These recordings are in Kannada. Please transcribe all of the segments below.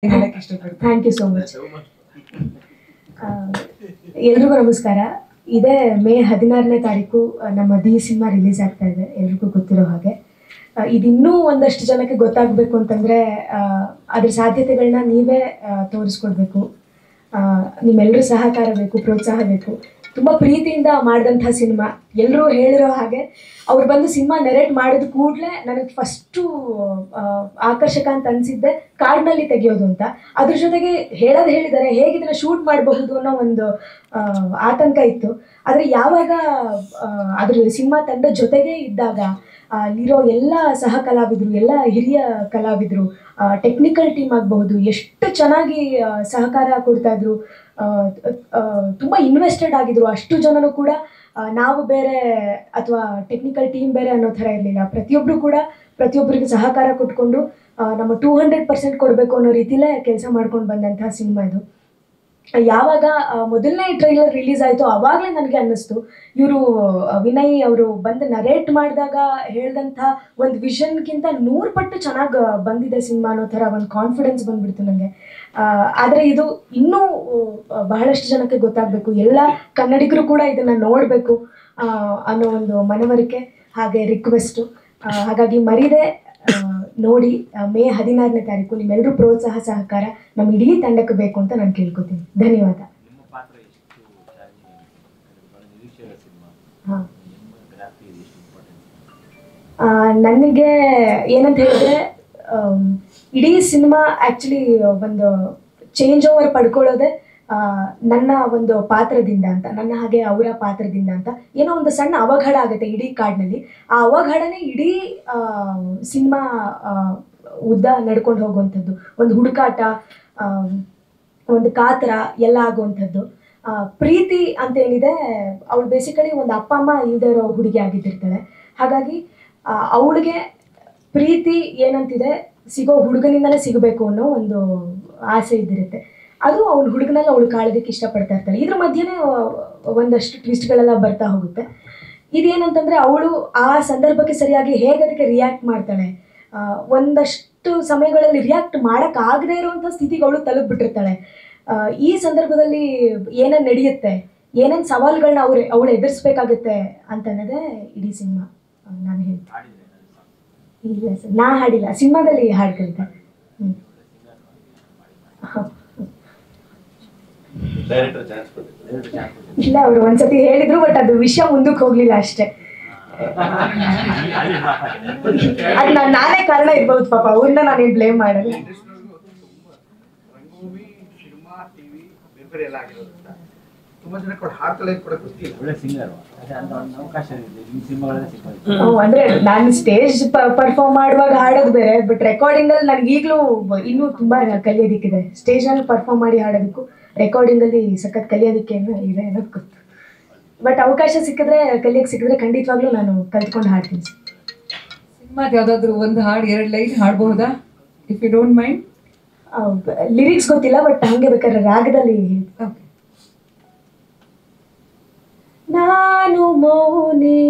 Thank you so much. ಎಲ್ರಿಗೂ ನಮಸ್ಕಾರ. ಇದೇ ಮೇ 16ನೇ ತಾರೀಕು ನಮ್ಮ ದಿ ಸಿನಿಮಾ ರಿಲೀಸ್ ಆಗ್ತಾ ಇದೆ, ಎಲ್ರಿಗೂ ಗೊತ್ತಿರೋ ಹಾಗೆ. ಇದಿನ್ನೂ ಒಂದಷ್ಟು ಜನಕ್ಕೆ ಗೊತ್ತಾಗಬೇಕು ಅಂತಂದರೆ ಅದ್ರ ಸಾಧ್ಯತೆಗಳನ್ನ ನೀವೇ ತೋರಿಸ್ಕೊಡ್ಬೇಕು. ನಿಮ್ಮೆಲ್ಲರೂ ಸಹಕಾರ ಬೇಕು, ಪ್ರೋತ್ಸಾಹ ಬೇಕು. ತುಂಬ ಪ್ರೀತಿಯಿಂದ ಮಾಡಿದಂಥ ಸಿನಿಮಾ. ಎಲ್ಲರೂ ಹೇಳಿರೋ ಹಾಗೆ ಅವ್ರು ಬಂದು ಸಿನಿಮಾ ನೆರೇಟ್ ಮಾಡಿದ ಕೂಡಲೇ ನನಗೆ ಫಸ್ಟು ಆಕರ್ಷಕ ಅಂತ ಅನಿಸಿದ್ದೆ ಕಾಡಿನಲ್ಲಿ ತೆಗೆಯೋದು ಅಂತ. ಅದ್ರ ಜೊತೆಗೆ ಹೇಳಿದ್ದಾರೆ ಹೇಗೆ ಇದನ್ನು ಶೂಟ್ ಮಾಡಬಹುದು ಅನ್ನೋ ಒಂದು ಆತಂಕ ಇತ್ತು. ಆದರೆ ಯಾವಾಗ ಅದ್ರ ಸಿನಿಮಾ ತಂಡ ಜೊತೆಗೆ ಇದ್ದಾಗ ಅಲ್ಲಿರೋ ಎಲ್ಲ ಸಹ ಕಲಾವಿದರು, ಎಲ್ಲ ಹಿರಿಯ ಕಲಾವಿದರು, ಟೆಕ್ನಿಕಲ್ ಟೀಮ್ ಆಗಬಹುದು, ಎಷ್ಟು ಚೆನ್ನಾಗಿ ಸಹಕಾರ ಕೊಡ್ತಾಯಿದ್ರು, ತುಂಬ ಇನ್ವೆಸ್ಟೆಡ್ ಆಗಿದ್ರು. ಅಷ್ಟು ಜನರು ಕೂಡ ನಾವು ಬೇರೆ ಅಥವಾ ಟೆಕ್ನಿಕಲ್ ಟೀಮ್ ಬೇರೆ ಅನ್ನೋ ಥರ ಇರಲಿಲ್ಲ. ಪ್ರತಿಯೊಬ್ಬರು ಕೂಡ ಪ್ರತಿಯೊಬ್ಬರಿಗೆ ಸಹಕಾರ ಕೊಟ್ಕೊಂಡು ನಮ್ಮ 200% ಕೊಡಬೇಕು ಅನ್ನೋ ರೀತಿಲೇ ಕೆಲಸ ಮಾಡ್ಕೊಂಡು ಬಂದಂಥ ಸಿನಿಮಾ ಇದು. ಯಾವಾಗ ಮೊದಲನೇ ಟ್ರೈಲರ್ ರಿಲೀಸ್ ಆಯಿತು ಆವಾಗಲೇ ನನಗೆ ಅನ್ನಿಸ್ತು, ಇವರು ವಿನಯ್ ಅವರು ಬಂದು ನರೇಟ್ ಮಾಡಿದಾಗ ಹೇಳಿದಂಥ ಒಂದು ವಿಷನ್ಗಿಂತ 100 ಪಟ್ಟು ಚೆನ್ನಾಗಿ ಬಂದಿದೆ ಸಿನಿಮಾ ಅನ್ನೋ ಥರ ಒಂದು ಕಾನ್ಫಿಡೆನ್ಸ್ ಬಂದುಬಿಡ್ತು ನನಗೆ. ಆದರೆ ಇದು ಇನ್ನೂ ಬಹಳಷ್ಟು ಜನಕ್ಕೆ ಗೊತ್ತಾಗಬೇಕು, ಎಲ್ಲ ಕನ್ನಡಿಗರು ಕೂಡ ಇದನ್ನು ನೋಡಬೇಕು ಅನ್ನೋ ಒಂದು ಮನವರಿಕೆ ಹಾಗೆ ರಿಕ್ವೆಸ್ಟು. ಹಾಗಾಗಿ ಮರೀದೆ ನೋಡಿ, ಮೇ 16ನೇ ತಾರೀಕು ನಿಮ್ಮೆಲ್ಲರೂ ಪ್ರೋತ್ಸಾಹ ಸಹಕಾರ ನಮ್ಮ ಇಡೀ ತಂಡಕ್ಕೆ ಬೇಕು ಅಂತ ನಾನು ಕೇಳ್ಕೊತೀನಿ. ಧನ್ಯವಾದ. ಹಾಂ, ನನಗೆ ಏನಂತ ಹೇಳಿದ್ರೆ ಇಡೀ ಸಿನಿಮಾ ಆ್ಯಕ್ಚುಲಿ ಒಂದು ಚೇಂಜ್ ಓವರ್ ಪಡ್ಕೊಳ್ಳೋದೆ ನನ್ನ ಒಂದು ಪಾತ್ರದಿಂದ ಅಂತ, ನನ್ನ ಹಾಗೆ ಅವರ ಪಾತ್ರದಿಂದ ಅಂತ. ಏನೋ ಒಂದು ಸಣ್ಣ ಅವಘಡ ಆಗುತ್ತೆ ಇಡೀ ಕಾಡಿನಲ್ಲಿ. ಆ ಅವಘಡನೇ ಇಡೀ ಸಿನಿಮಾ ಉದ್ದ ನಡ್ಕೊಂಡು ಹೋಗುವಂಥದ್ದು, ಒಂದು ಹುಡುಕಾಟ, ಒಂದು ಕಾತರ ಎಲ್ಲ ಆಗುವಂಥದ್ದು. ಪ್ರೀತಿ ಅಂತೇನಿದೆ, ಅವಳು ಬೇಸಿಕಲಿ ಒಂದು ಅಪ್ಪ ಅಮ್ಮ ಇಲ್ಲದೆ ಇರೋ ಹುಡುಗಿ ಆಗಿದ್ದಿರ್ತಾಳೆ. ಹಾಗಾಗಿ ಅವಳಿಗೆ ಪ್ರೀತಿ ಏನಂತಿದೆ, ಸಿಗೋ ಹುಡುಗನಿಂದಲೇ ಸಿಗಬೇಕು ಅನ್ನೋ ಒಂದು ಆಸೆ ಇದ್ದಿರುತ್ತೆ. ಅದು ಅವನ ಹುಡುಗನೆಲ್ಲ ಅವಳು ಕಾಳೋದಕ್ಕೆ ಇಷ್ಟಪಡ್ತಾ ಇರ್ತಾಳೆ. ಇದ್ರ ಮಧ್ಯೆನೇ ಒಂದಷ್ಟು ಟ್ವಿಸ್ಟ್ಗಳೆಲ್ಲ ಬರ್ತಾ ಹೋಗುತ್ತೆ. ಇದೇನಂತಂದರೆ ಅವಳು ಆ ಸಂದರ್ಭಕ್ಕೆ ಸರಿಯಾಗಿ ಹೇಗೆ ಅದಕ್ಕೆ ರಿಯಾಕ್ಟ್ ಮಾಡ್ತಾಳೆ, ಒಂದಷ್ಟು ಸಮಯಗಳಲ್ಲಿ ರಿಯಾಕ್ಟ್ ಮಾಡೋಕ್ಕಾಗದೇ ಇರುವಂಥ ಸ್ಥಿತಿಗೆ ಅವಳು ತಲುಪಿಬಿಟ್ಟಿರ್ತಾಳೆ. ಈ ಸಂದರ್ಭದಲ್ಲಿ ಏನೇನು ನಡೆಯುತ್ತೆ, ಏನೇನು ಸವಾಲುಗಳನ್ನ ಅವಳು ಎದುರಿಸ್ಬೇಕಾಗುತ್ತೆ ಅಂತನ್ನೋದೇ ಇಡೀ ಸಿನಿಮಾ. ನಾನು ಹೇಳ್ತೀನಿ. ಇಲ್ಲ ಸರ್, ನಾ ಹಾಡಿಲ್ಲ, ಸಿನಿಮಾದಲ್ಲಿ ಹಾಡು ಕಲಿತೆ. ಇಲ್ಲ, ಅವರು ಒಂದ್ಸತಿ ಹೇಳಿದ್ರು, ಬಟ್ ಅದು ವಿಷಯ ಮುಂದಕ್ಕೆ ಹೋಗ್ಲಿಲ್ಲ ಅಷ್ಟೇ. ಅದು ನಾನೇ ಕಾರಣ ಇರ್ಬೋದು ಪಾಪ, ಅವ್ರನ್ನ ನಾನೇನು ಬ್ಲೇಮ್ ಮಾಡಲ್ಲ. ಅಂದ್ರೆ ನಾನು ಸ್ಟೇಜ್ ಪರ್ಫಾರ್ಮ್ ಮಾಡುವಾಗ ಹಾಡೋದು ಬೇರೆ, ಬಟ್ ರೆಕಾರ್ಡಿಂಗ್ ಅಲ್ಲಿ ನನಗೆ ಈಗಲೂ ಇನ್ನೂ ತುಂಬಾ ಕಲಿಯೋದಿಕ್ಕಿದೆ. ಸ್ಟೇಜ್ ಅಲ್ಲಿ ಪರ್ಫಾರ್ಮ್ ಮಾಡಿ ಹಾಡೋದಕ್ಕೂ ರೆಕಾರ್ಡಿಂಗ್ ಅಲ್ಲಿ ಸಖತ್ ಕಲಿಯೋದಕ್ಕೆ ಇದೆ ಅನ್ನೋದು ಗೊತ್ತು. ಬಟ್ ಅವಕಾಶ ಸಿಕ್ಕಿದ್ರೆ, ಕಲಿಯಕ್ಕೆ ಸಿಕ್ಕಿದ್ರೆ ಖಂಡಿತವಾಗ್ಲೂ ನಾನು ಕಲ್ತ್ಕೊಂಡು ಹಾಡ್ತೀನಿ. ಸಿನಿಮಾದ ಯಾವ್ದಾದ್ರು ಒಂದು ಹಾಡು 2 ಲೈನ್ ಹಾಡಬಹುದಾ, if you don't mind? Lyrics ಗೊತ್ತಿಲ್ಲ, ಬಟ್ ಹಂಗೆ ಬೇಕಾದ್ರೆ ರಾಗದಲ್ಲಿ. ನಾನು ಮೌನಿ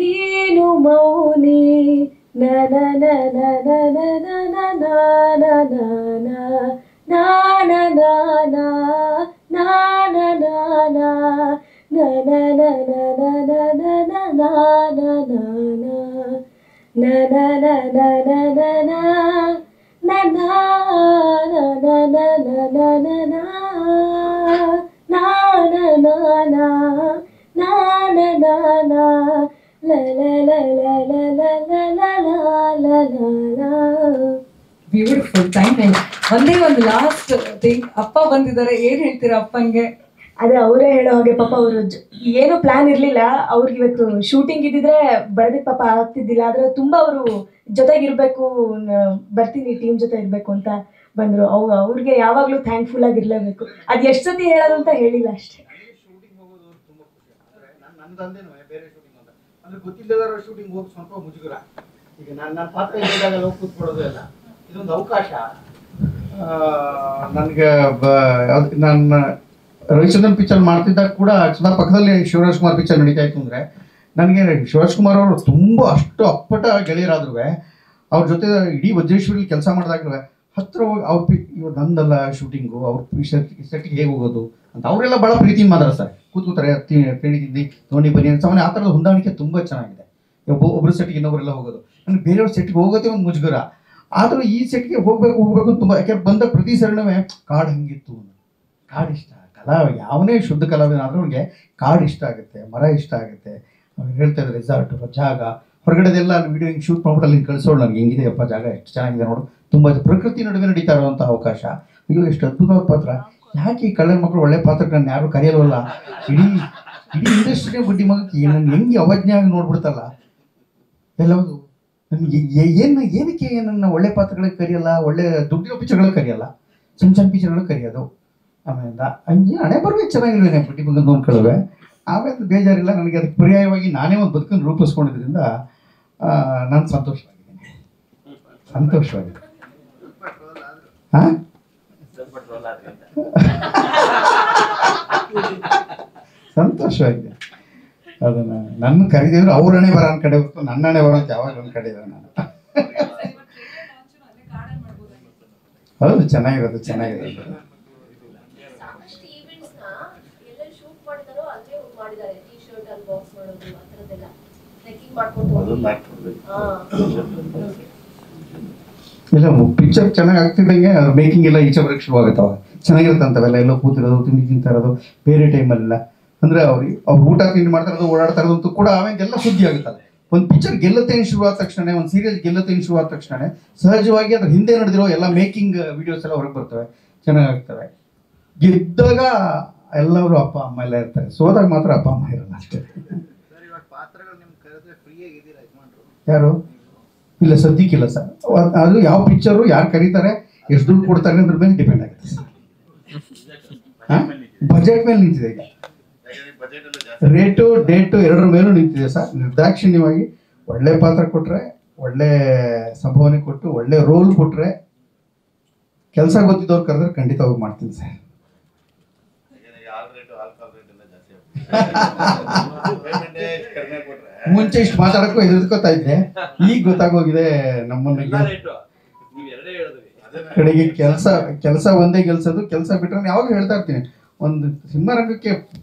ನೀನು ಮೌನಿ ನನ ನನ ನನ ನನ ನನ ನನ ನಾನ ನಾನ ನಾನ ನಾನ ನನ ನನ ನನ ನನ ನಾನ ನಾನ ನನ ನನ ನನ ನನ ನನ ನನ ನಾನ ನಾನ ನಾನ ನಾನ ಲ ಲ ಲ ಲ ಲ ಲ ಲ ಲ. Beautiful, thank you. ಒಂದೇ ಒಂದು ಲಾಸ್ಟ್ ಥಿಂಗ್, ಅಪ್ಪ ಬಂದಿದ್ದಾರೆ, ಏನ್ ಹೇಳ್ತೀರಾ ಅಪ್ಪಂಗೆ? ಅದೇ ಅವರೇ ಹೇಳೋ ಹಾಗೆ, ಪಾಪ ಅವರು ಏನೂ ಪ್ಲಾನ್ ಇರಲಿಲ್ಲ. ಅವ್ರಿಗೆ ಇವತ್ತು ಶೂಟಿಂಗ್ ಇದ್ದಿದ್ರೆ ಬರೋದಕ್ಕೆ ಪಾಪ ಆಗ್ತಿದ್ದಿಲ್ಲ. ಆದರೆ ತುಂಬ ಅವರು ಜೊತೆಗಿರಬೇಕು, ಬರ್ತೀನಿ ಟೀಮ್ ಜೊತೆ ಇರಬೇಕು ಅಂತ ಬಂದರು. ಅವ್ರಿಗೆ ಯಾವಾಗಲೂ ಥ್ಯಾಂಕ್ಫುಲ್ ಆಗಿರಲೇಬೇಕು. ಅದು ಎಷ್ಟು ಸತಿ ಹೇಳೋದು ಅಂತ ಹೇಳಿಲ್ಲ ಅಷ್ಟೇ. ಗೊತ್ತಿಲ್ಲದಾರ ಶೂಟಿಂಗ್ ಹೋಗಿ ಸ್ವಲ್ಪ ಮುಜುಗರ. ಈಗ ನನ್ನ ಪಾತ್ರ ಹೇಳಿದಾಗ ಹೋಗಿ ಕೂತ್ಕೊಳ್ಳೋದು ಎಲ್ಲ ಇದೊಂದು ಅವಕಾಶ ನನಗೆ. ನನ್ನ ರವಿಚಂದ್ರನ್ ಪಿಕ್ಚರ್ ಮಾಡ್ತಿದ್ದಾಗ ಕೂಡ ಸುಧಾ ಪಕ್ಕದಲ್ಲಿ ಶಿವರಾಜ್ ಕುಮಾರ್ ಪಿಕ್ಚರ್ ನಡೀತಾ ಇತ್ತು. ಅಂದರೆ ನನಗೆ ಶಿವರಾಜ್ ಕುಮಾರ್ ಅವರು ತುಂಬ ಅಷ್ಟು ಅಪ್ಪಟ ಗೆಳೆಯರಾದ್ರೂ ಅವ್ರ ಜೊತೆ ಇಡೀ ವಜ್ರೇಶ್ವರಿಲಿ ಕೆಲಸ ಮಾಡಿದಾಗಲೂ ಹತ್ರ ಹೋಗಿ ಅವ್ರ ಇವಾಗ ನಂದಲ್ಲ ಶೂಟಿಂಗು ಅವ್ರ ಸೆಟ್ಗೆ ಹೇಗೆ ಹೋಗೋದು ಅಂತ ಅವರೆಲ್ಲ ಭಾಳ ಪ್ರೀತಿಯಿಂದ ಮಾತಾಡ್ತಾರೆ, ಕೂತ್ಕೋತಾರೆ, ತಿಂಡಿ ನೋಡಿ ಬನ್ನಿ ಅಂತ. ಸಾಮಾನ್ಯ ಆ ಥರದ ಹೊಂದಾಣಿಕೆ ತುಂಬ ಚೆನ್ನಾಗಿದೆ. ಒಬ್ಬರು ಸೆಟ್ಗೆ ಇನ್ನೊಬ್ಬರೆಲ್ಲ ಹೋಗೋದು, ನನಗೆ ಬೇರೆಯವ್ರ ಸೆಟ್ಗೆ ಹೋಗೋದೇ ಒಂದು ಮುಜುಗರ. ಆದರೂ ಈ ಸೆಟ್ಗೆ ಹೋಗ್ಬೇಕು ಅಂತ ತುಂಬ, ಯಾಕೆ ಬಂದ ಪ್ರತಿ ಸರಣವೇ ಕಾಡು ಹಂಗಿತ್ತು, ಕಾಡು ಇಷ್ಟ. ಯಾವನೇ ಶುದ್ಧ ಕಲಾವಿದನಾದ್ರೂ ಅವ್ರಿಗೆ ಕಾಡು ಇಷ್ಟ ಆಗುತ್ತೆ, ಮರ ಇಷ್ಟ ಆಗುತ್ತೆ. ಅವ್ರು ಹೇಳ್ತಾ ಇದ್ದಾರೆ ರೆಸಾರ್ಟ್ ಜಾಗ ಹೊರಗಡೆದೆಲ್ಲ ವಿಡಿಯೋ ಹಿಂಗೆ ಶೂಟ್ ಮಾಡ್ಬಿಟ್ಟು ಅಲ್ಲಿ ಕಳಿಸೋಳು, ನನಗೆ ಹೆಂಗಿದೆಯಪ್ಪ ಜಾಗ, ಎಷ್ಟು ಚೆನ್ನಾಗಿದೆ ನೋಡು, ತುಂಬ ಪ್ರಕೃತಿ ನಡುವೆ ನಡೀತಾ ಇರುವಂಥ ಅವಕಾಶ. ಅಯ್ಯೋ ಎಷ್ಟು ಅದ್ಭುತವಾದ ಪಾತ್ರ. ಯಾಕೆ ಈ ಕಳ್ಳನ ಮಕ್ಕಳು ಒಳ್ಳೆ ಪಾತ್ರಗಳನ್ನ ಯಾರು ಕರೆಯಲ್ವಲ್ಲ? ಇಡೀ ಇಂಡಸ್ಟ್ರಿನೇ ಬಡ್ಡಿ ಮಗಕ್ಕೆ ನನ್ನ ಹೆಂಗೆ ಅವಜ್ಞಾಗಿ ನೋಡ್ಬಿಡ್ತಲ್ಲ ಎಲ್ಲವುದು. ನನಗೆ ಏನಕ್ಕೆ ನನ್ನ ಒಳ್ಳೆ ಪಾತ್ರಗಳಿಗೆ ಕರೆಯಲ್ಲ, ಒಳ್ಳೆ ದುಡ್ಡಿರೋ ಪಿಕ್ಚರ್ಗಳಿಗೆ ಕರೆಯಲ್ಲ, ಸಣ್ಣ ಪಿಕ್ಚರ್ಗಳಿಗೆ ಕರೆಯೋದು. ಆಮೇಲೆ ಹಂಗೆ ಹಣೆ ಬರಬೇಕು ಚೆನ್ನಾಗಿಲ್ವೇನೆ ಬಡ್ಡಿ ಮಗನ ನೋಡ್ಕೊಳ್ಳುವೆ. ಆಮೇಲೆ ಬೇಜಾರಿಲ್ಲ ನನಗೆ. ಅದಕ್ಕೆ ಪರ್ಯಾಯವಾಗಿ ನಾನೇ ಒಂದು ಬದುಕನ್ನು ರೂಪಿಸ್ಕೊಂಡಿದ್ರಿಂದ ನಾನು ಸಂತೋಷವಾಗಿದ್ದೀನಿ. ಹಾಂ ಸಂತೋಷವಾಗಿದೆ. ಅದನ್ನು ನನ್ನ ಕರೀದಿದ್ರು ಅವ್ರ ಹಣೆ ಬರೋ ಒಂದು ಕಡೆ ಹೊತ್ತು ನನ್ನ ಹಣೆ ಬರೋ ಅಂತ ಯಾವಾಗ ಒಂದು ಕಡೆ ಇದೆ ನಾನು. ಹೌದು, ಚೆನ್ನಾಗಿರೋದು. ಇಲ್ಲ ಪಿಕ್ಚರ್ ಚೆನ್ನಾಗಿ ಆಗ್ತಿದ್ದಂಗೆ ಮೇಕಿಂಗ್ ಎಲ್ಲ ಈಚೆ ಬರೋಕ್ಕೆ ಶುರು ಆಗುತ್ತವ. ಚೆನ್ನಾಗಿರುತ್ತೆ ಅಂತವೆಲ್ಲ, ಎಲ್ಲೋ ಕೂತಿರೋದು, ತಿಂಡಿ ತಿಂತಾ ಇರೋದು, ಬೇರೆ ಟೈಮಲ್ಲ. ಅಂದರೆ ಅವ್ರು ಊಟ ತಿಂಡಿ ಮಾಡ್ತಾ ಇರೋದು, ಓಡಾಡ್ತಾ ಇರೋದಂತೂ ಕೂಡ ಆಮೇಲೆ ಸುದ್ದಿ ಆಗುತ್ತಲ್ಲ. ಒಂದು ಪಿಕ್ಚರ್ ಗೆಲ್ಲತ್ತೇನು ಶುರುವಾದ ತಕ್ಷಣ, ಒಂದು ಸೀರಿಯಲ್ ಗೆಲ್ಲತ್ತೇನು ಶುರುವಾದ ತಕ್ಷಣ ಸಹಜವಾಗಿ ಅದ್ರ ಹಿಂದೆ ನಡೆದಿರೋ ಎಲ್ಲ ಮೇಕಿಂಗ್ ವಿಡಿಯೋಸ್ ಎಲ್ಲ ಹೊರಗೆ ಬರ್ತವೆ, ಚೆನ್ನಾಗಾಗ್ತವೆ. ಗೆದ್ದಾಗ ಎಲ್ಲರೂ ಅಪ್ಪ ಅಮ್ಮ ಎಲ್ಲ ಇರ್ತಾರೆ, ಸೋದಾಗ ಮಾತ್ರ ಅಪ್ಪ ಅಮ್ಮ ಇರಲ್ಲ ಅಷ್ಟೇ. ಯಾರು ಇಲ್ಲ, ಸದ್ಯಕ್ಕಿಲ್ಲ ಸರ್. ಅದು ಯಾವ ಪಿಕ್ಚರು ಯಾರು ಕರೀತಾರೆ, ಎಷ್ಟು ದುಡ್ಡು ಕೊಡ್ತಾರೆ ಅದ್ರ ಮೇಲೆ ಡಿಪೆಂಡ್ ಆಗುತ್ತೆ ಸರ್. ಬಜೆಟ್ ಮೇಲೆ ನಿಂತಿದೆ ಈಗ, ರೇಟು ಡೇಟು ಎರಡರ ಮೇಲೂ ನಿಂತಿದೆ ಸರ್. ನಿರ್ದಾಕ್ಷಿಣ್ಯವಾಗಿ ಒಳ್ಳೆ ಪಾತ್ರ ಕೊಟ್ಟರೆ, ಒಳ್ಳೆ ಸಂಭಾವನೆ ಕೊಟ್ಟು, ಒಳ್ಳೆ ರೋಲ್ ಕೊಟ್ಟರೆ, ಕೆಲಸ ಗೊತ್ತಿದ್ದವ್ರು ಕರೆದ್ರೆ ಖಂಡಿತ ಹೋಗಿ ಮಾಡ್ತೀನಿ ಸರ್. ಮುಂಚೆ ಇಷ್ಟು ಮಾತಾಡಕ್ಕೂ ಎದುರ್ಕೋತಾ ಇದ್ದೆ, ಈಗ ಗೊತ್ತಾಗೋಗಿದೆ ನಮ್ಮನ್ನ ಕಡೆಗೆ ಕೆಲಸ ಒಂದೇ ಗೆಲ್ಸೋದು. ಕೆಲಸ ಬಿಟ್ಟರೆ ಯಾವಾಗ ಹೇಳ್ತಾ ಇರ್ತೀನಿ, ಒಂದು ಸಿನಿಮಾ ರಂಗಕ್ಕೆ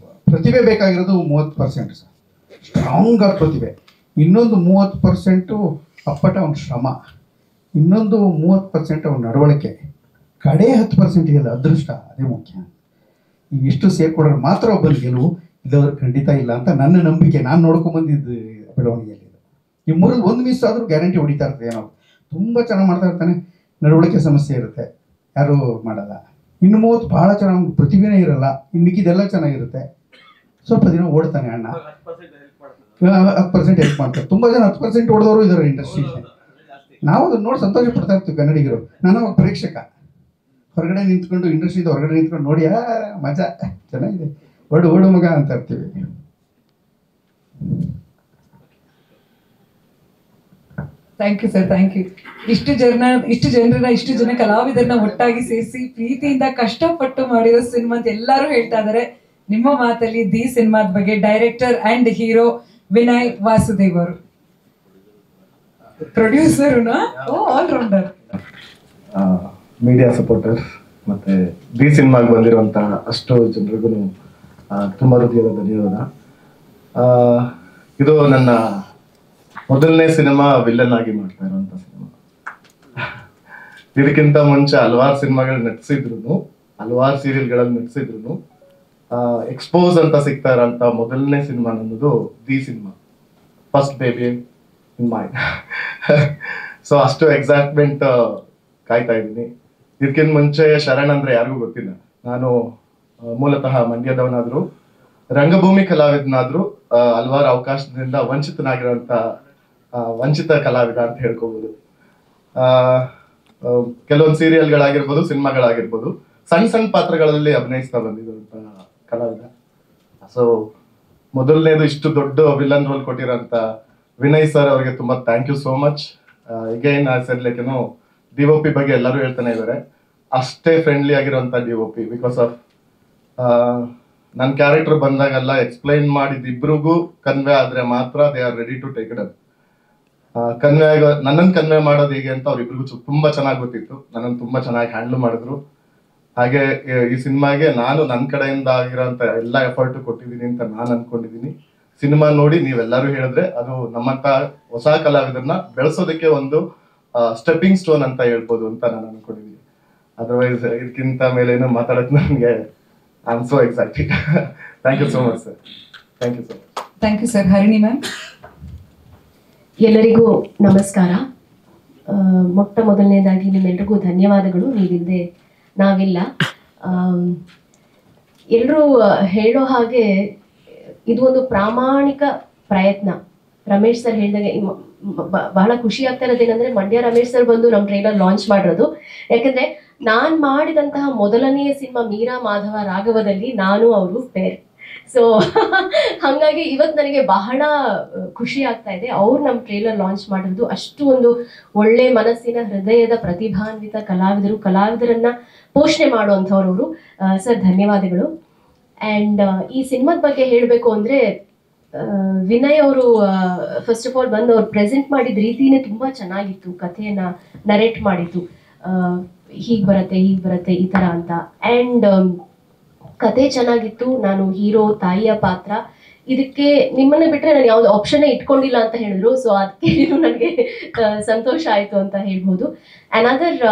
ಪ್ರತಿಭೆ ಬೇಕಾಗಿರೋದು 30% ಸರ್, ಸ್ಟ್ರಾಂಗ್ ಆಗಿ ಪ್ರತಿಭೆ. ಇನ್ನೊಂದು 30% ಅಪ್ಪಟ ಅವ್ನ ಶ್ರಮ, ಇನ್ನೊಂದು 30% ಅವ್ನ ನಡವಳಿಕೆ, ಕಡೆ 10% ಇದೆಯಲ್ಲ ಅದೃಷ್ಟ, ಅದೇ ಮುಖ್ಯ. ಇವಿಷ್ಟು ಸೇರ್ಕೊಂಡ್ರೆ ಮಾತ್ರ ಒಬ್ಬನ ಗೆಲುವು, ಇಲ್ಲವ್ರು ಖಂಡಿತ ಇಲ್ಲ ಅಂತ ನನ್ನ ನಂಬಿಕೆ. ನಾನು ನೋಡ್ಕೊಂಬಂದಿದ್ದು ಬೆಳವಣಿಗೆಯಲ್ಲಿ ಈ ಮೂರಲ್ಲಿ ಒಂದು ಮಿಸ್ ಆದರೂ ಗ್ಯಾರಂಟಿ ಹೊಡಿತಾ ಇರ್ತದೆ. ಏನೋ ತುಂಬ ಚೆನ್ನಾಗಿ ಮಾಡ್ತಾ ಇರ್ತಾನೆ, ನಡವಳಿಕೆ ಸಮಸ್ಯೆ ಇರುತ್ತೆ, ಯಾರೂ ಮಾಡಲ್ಲ. ಇನ್ನು 30 ಭಾಳ ಚೆನ್ನಾಗಿ ಪ್ರತಿಭೆನೇ ಇರಲ್ಲ, ಇನ್ನು ಮಿಕ್ಕಿದೆಲ್ಲ ಚೆನ್ನಾಗಿರುತ್ತೆ. ಸ್ವಲ್ಪ ದಿನ ಓಡ್ತಾನೆ ಅಣ್ಣ, 10% ಹೆಲ್ಪ್ ಮಾಡ್ತಾರೆ. ತುಂಬ ಜನ 10% ಓಡಿದವರು ಇದ್ದಾರೆ ಇಂಡಸ್ಟ್ರಿಗೆ. ನಾವು ಅದನ್ನ ನೋಡಿ ಸಂತೋಷ ಪಡ್ತಾ ಇರ್ತೀವಿ ಕನ್ನಡಿಗರು. ನಾನು ಅವಾಗ ಪ್ರೇಕ್ಷಕ, ಹೊರಗಡೆ ನಿಂತ್ಕೊಂಡು, ಇಂಡಸ್ಟ್ರಿಯಿಂದ ಹೊರಗಡೆ ನಿಂತ್ಕೊಂಡು ನೋಡಿ ಮಜಾ, ಚೆನ್ನಾಗಿದೆ, ಓಡು ಮಗ ಅಂತ ಇರ್ತೀವಿ. Thank you sir, thank you. ಇಷ್ಟು ಜನ ಕಲಾವಿದರನ್ನ ಒಟ್ಟಾಗಿ ಸೇರಿಸಿ ಪ್ರೀತಿಯಿಂದ ಕಷ್ಟಪಟ್ಟು ಮಾಡಿರೋ ಸಿನಿಮಾ ಅಂತ ಎಲ್ಲರೂ ಹೇಳ್ತಾ ಇದಾರೆ. ನಿಮ್ಮ ಮಾತಲ್ಲಿ ದಿ ಸಿನಿಮಾದ ಬಗ್ಗೆ director and hero Vinay Vasudev ಅವರು, producer, all rounder, media supporter, ಮತ್ತೆ ದಿ ಸಿನಿಮಾಗೆ ಬಂದಿರುವಂತ ಅಷ್ಟು ಜನರಿಗೂ ತುಂಬಾ ಹೃದಯದ ಧನ್ಯವಾದ. ಇದು ನನ್ನ ಮೊದಲನೇ ಸಿನಿಮಾ ವಿಲ್ಲನ್ ಆಗಿ ಮಾಡ್ತಾ ಇರುವಂತ ಸಿನಿಮಾ. ಇದಕ್ಕಿಂತ ಮುಂಚೆ ಹಲವಾರು ಸಿನಿಮಾಗಳು ನಟಿಸಿದ್ರು, ಹಲವಾರು ಸೀರಿಯಲ್ಗಳಲ್ಲಿ ನಟಿಸಿದ್ರು, ಎಕ್ಸ್ಪೋಸ್ ಅಂತ ಸಿಗ್ತಾ ಇರೋಂಥ ಮೊದಲನೇ ಸಿನಿಮಾ ನನ್ನದು the cinema, first baby in mind. So ಅಷ್ಟು ಎಕ್ಸೈಟ್ಮೆಂಟ್ ಕಾಯ್ತಾ ಇದ್ದೀನಿ. ಇದಕ್ಕಿಂತ ಮುಂಚೆ ಶರಣ್ ಅಂದ್ರೆ ಯಾರಿಗೂ ಗೊತ್ತಿಲ್ಲ. ನಾನು ಮೂಲತಃ ಮಂಡ್ಯದವನಾದ್ರು, ರಂಗಭೂಮಿ ಕಲಾವಿದನಾದ್ರು, ಹಲವಾರು ಅವಕಾಶದಿಂದ ವಂಚಿತನಾಗಿರುವಂತ ವಂಚಿತ ಕಲಾವಿದ ಅಂತ ಹೇಳ್ಕೋಬಹುದು. ಕೆಲವೊಂದು ಸೀರಿಯಲ್ಗಳಾಗಿರ್ಬೋದು, ಸಿನಿಮಾಗಳಾಗಿರ್ಬೋದು, ಸಣ್ಣ ಪಾತ್ರಗಳಲ್ಲಿ ಅಭಿನಯಿಸ್ತಾ ಬಂದಿರುವಂತ ಕಲಾವಿದ. ಸೊ ಮೊದಲನೇದು ಇಷ್ಟು ದೊಡ್ಡ ವಿಲನ್ ರೋಲ್ ಕೊಟ್ಟಿರೋಂಥ ವಿನಯ್ ಸರ್ ಅವರಿಗೆ ತುಂಬಾ thank you so much. Again I said like DOP ಬಗ್ಗೆ ಎಲ್ಲರೂ ಹೇಳ್ತಾನೆ ಇದ್ದಾರೆ, ಅಷ್ಟೇ ಫ್ರೆಂಡ್ಲಿ ಆಗಿರುವಂತ DOP. ಬಿಕಾಸ್ ಆಫ್ ನನ್ನ ಕ್ಯಾರೆಕ್ಟರ್ ಬಂದಾಗೆಲ್ಲ ಎಕ್ಸ್ಪ್ಲೈನ್ ಮಾಡಿದ ಇಬ್ರಿಗೂ ಕನ್ವೆ ಆದ್ರೆ ಮಾತ್ರ they are ready to take it up. ನನ್ನನ್ನು ಕನ್ವೆ ಮಾಡೋದು ಹೇಗೆ ಅಂತ ಅವ್ರಿಬ್ರಿಗೂ ತುಂಬಾ ಚೆನ್ನಾಗಿ ಗೊತ್ತಿತ್ತು. ನನ್ನನ್ನು ತುಂಬಾ ಚೆನ್ನಾಗಿ ಹ್ಯಾಂಡಲ್ ಮಾಡಿದ್ರು. ಹಾಗೆ ಈ ಸಿನಿಮಾಗೆ ನಾನು ನನ್ನ ಕಡೆಯಿಂದ ಆಗಿರೋಂಥ ಎಲ್ಲ ಎಫರ್ಟ್ ಕೊಟ್ಟಿದ್ದೀನಿ ಅಂತ ನಾನು ಅನ್ಕೊಂಡಿದ್ದೀನಿ. ಸಿನಿಮಾ ನೋಡಿ ನೀವೆಲ್ಲರೂ ಹೇಳಿದ್ರೆ ಅದು ನಮ್ಮಂತ ಹೊಸ ಕಲಾವಿದರನ್ನ ಬೆಳೆಸೋದಕ್ಕೆ ಒಂದು ಸ್ಟೆಪ್ಪಿಂಗ್ ಸ್ಟೋನ್ ಅಂತ ಹೇಳ್ಬೋದು ಅಂತ ನಾನು ಅನ್ಕೊಂಡಿದ್ದೀನಿ. ಅದರ್ವೈಸ್ ಇದಕ್ಕಿಂತ ಮೇಲೆ ಏನು ಮಾತಾಡೋಕೆ ನನಗೆ I am so excited. Thank you so much sir. Thank you so much. Thank you sir. Harini ma'am. ಎಲ್ಲರಿಗೂ ನಮಸ್ಕಾರ. ಮೊಟ್ಟ ಮೊದಲನೇದಾಗಿ ನಿಮ್ಮೆಲ್ರಿಗೂ ಧನ್ಯವಾದಗಳು. ನೀವಿಲ್ಲದೆ ನಾವಿಲ್ಲ. ಎಲ್ಲರೂ ಹೇಳೋ ಹಾಗೆ ಇದು ಒಂದು ಪ್ರಾಮಾಣಿಕ ಪ್ರಯತ್ನ. ರಮೇಶ್ ಸರ್ ಹೇಳಿದಾಗೆ ಬಹಳ ಖುಷಿ ಆಗ್ತಾ ಇರೋದೇನೆಂದ್ರೆ ಮಂಡ್ಯ ರಮೇಶ್ ಸರ್ ಬಂದು ನಮ್ಮ ಟ್ರೈಲರ್ ಲಾಂಚ್ ಮಾಡಿರೋದು. ಯಾಕಂದ್ರೆ ನಾನು ಮಾಡಿದಂತಹ ಮೊದಲನೆಯ ಸಿನಿಮಾ ಮೀರಾ ಮಾಧವ ರಾಘವದಲ್ಲಿ ನಾನು ಅವರು ಪೇರ್. ಸೊ ಹಾಗಾಗಿ ಇವತ್ತು ನನಗೆ ಬಹಳ ಖುಷಿ ಆಗ್ತಾ ಇದೆ ಅವ್ರು ನಮ್ಮ ಟ್ರೇಲರ್ ಲಾಂಚ್ ಮಾಡಿರೋದು. ಅಷ್ಟು ಒಂದು ಒಳ್ಳೆ ಮನಸ್ಸಿನ ಹೃದಯದ ಪ್ರತಿಭಾನ್ವಿತ ಕಲಾವಿದರನ್ನ ಪೋಷಣೆ ಮಾಡುವಂಥವ್ರವರು. ಸರ್ ಧನ್ಯವಾದಗಳು. ಆ್ಯಂಡ್ ಈ ಸಿನಿಮಾದ ಬಗ್ಗೆ ಹೇಳಬೇಕು ಅಂದರೆ ವಿನಯ್ ಅವರು ಫಸ್ಟ್ ಆಫ್ ಆಲ್ ಬಂದು ಅವ್ರು ಪ್ರೆಸೆಂಟ್ ಮಾಡಿದ ರೀತಿನೇ ತುಂಬ ಚೆನ್ನಾಗಿತ್ತು. ಕಥೆಯನ್ನು ನರೇಟ್ ಮಾಡಿತ್ತು, ಹೀಗೆ ಬರುತ್ತೆ ಈ ಥರ ಅಂತ. ಆ್ಯಂಡ್ ಕತೆ ಚೆನ್ನಾಗಿತ್ತು. ನಾನು ಹೀರೋ ತಾಯಿಯ ಪಾತ್ರ. ಇದಕ್ಕೆ ನಿಮ್ಮನ್ನ ಬಿಟ್ಟರೆ ನಾನು ಯಾವ್ದು ಆಪ್ಷನ್ನೇ ಇಟ್ಕೊಂಡಿಲ್ಲ ಅಂತ ಹೇಳಿದ್ರು. ಸೊ ಅದಕ್ಕೆ ಇದು ನನಗೆ ಸಂತೋಷ ಆಯಿತು ಅಂತ ಹೇಳ್ಬೋದು. ಅನದರ್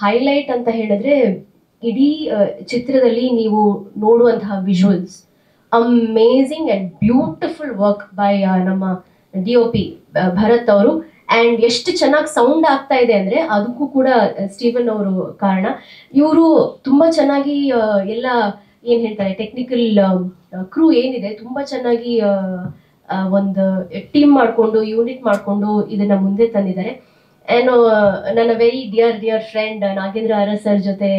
ಹೈಲೈಟ್ ಅಂತ ಹೇಳಿದ್ರೆ ಇಡೀ ಚಿತ್ರದಲ್ಲಿ ನೀವು ನೋಡುವಂತಹ visuals amazing and beautiful work by ನಮ್ಮ DOP ಭರತ್ ಅವರು. ಆ್ಯಂಡ್ ಎಷ್ಟು ಚೆನ್ನಾಗಿ ಸೌಂಡ್ ಆಗ್ತಾ ಇದೆ ಅಂದರೆ ಅದಕ್ಕೂ ಕೂಡ ಸ್ಟೀವನ್ ಅವರು ಕಾರಣ. ಇವರು ತುಂಬ ಚೆನ್ನಾಗಿ ಎಲ್ಲ ಏನು ಹೇಳ್ತಾರೆ ಟೆಕ್ನಿಕಲ್ ಕ್ರೂ ಏನಿದೆ ತುಂಬ ಚೆನ್ನಾಗಿ ಒಂದು ಟೀಮ್ ಮಾಡಿಕೊಂಡು ಯೂನಿಟ್ ಮಾಡಿಕೊಂಡು ಇದನ್ನು ಮುಂದೆ ತಂದಿದ್ದಾರೆ. ಏನು ನನ್ನ very dear friend Nagendra Aras sir ಜೊತೆ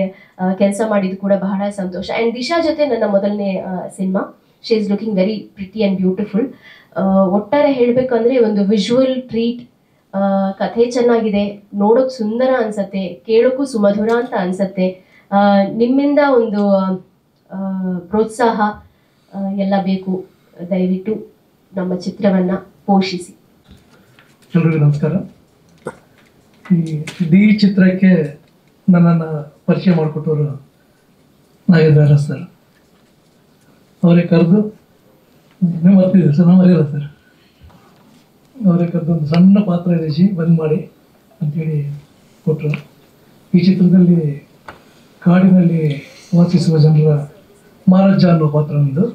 ಕೆಲಸ ಮಾಡಿದ್ದು ಕೂಡ ಬಹಳ ಸಂತೋಷ. ಆ್ಯಂಡ್ ದಿಶಾ ಜೊತೆ ನನ್ನ ಮೊದಲನೇ cinema. She is looking very pretty and beautiful. ಒಟ್ಟಾರೆ ಹೇಳಬೇಕಂದ್ರೆ ಒಂದು ವಿಜುವಲ್ ಟ್ರೀಟ್. ಕಥೆ ಚೆನ್ನಾಗಿದೆ, ನೋಡೋಕೆ ಸುಂದರ ಅನ್ಸತ್ತೆ, ಕೇಳೋಕ್ಕೂ ಸುಮಧುರ ಅಂತ ಅನ್ಸತ್ತೆ. ನಿಮ್ಮಿಂದ ಒಂದು ಪ್ರೋತ್ಸಾಹ ಎಲ್ಲ ಬೇಕು. ದಯವಿಟ್ಟು ನಮ್ಮ ಚಿತ್ರವನ್ನು ಪೋಷಿಸಿ. ಎಲ್ರಿಗೂ ನಮಸ್ಕಾರ. ಈ ಚಿತ್ರಕ್ಕೆ ನನ್ನನ್ನು ಪರಿಚಯ ಮಾಡಿಕೊಟ್ಟವರು ನಾಗೇಂದ್ರ ಅರಸ್ ಸರ್. ಅವರೇ ಕರೆದು ನೀವು ಬರ್ತಿದ್ದೀರಿ ಸರ್, ನಾವು ಮರೆಯಲ್ಲ ಸರ್. ಅವರೇ ಕರೆದು ಒಂದು ಸಣ್ಣ ಪಾತ್ರ ಇದೆ ಬಂದ್ ಮಾಡಿ ಅಂತೇಳಿ ಕೊಟ್ಟರು. ಈ ಚಿತ್ರದಲ್ಲಿ ಕಾಡಿನಲ್ಲಿ ವಾಸಿಸುವ ಜನರ ಮಹಾರಾಜ ಅನ್ನೋ ಪಾತ್ರ ನಮ್ಮದು.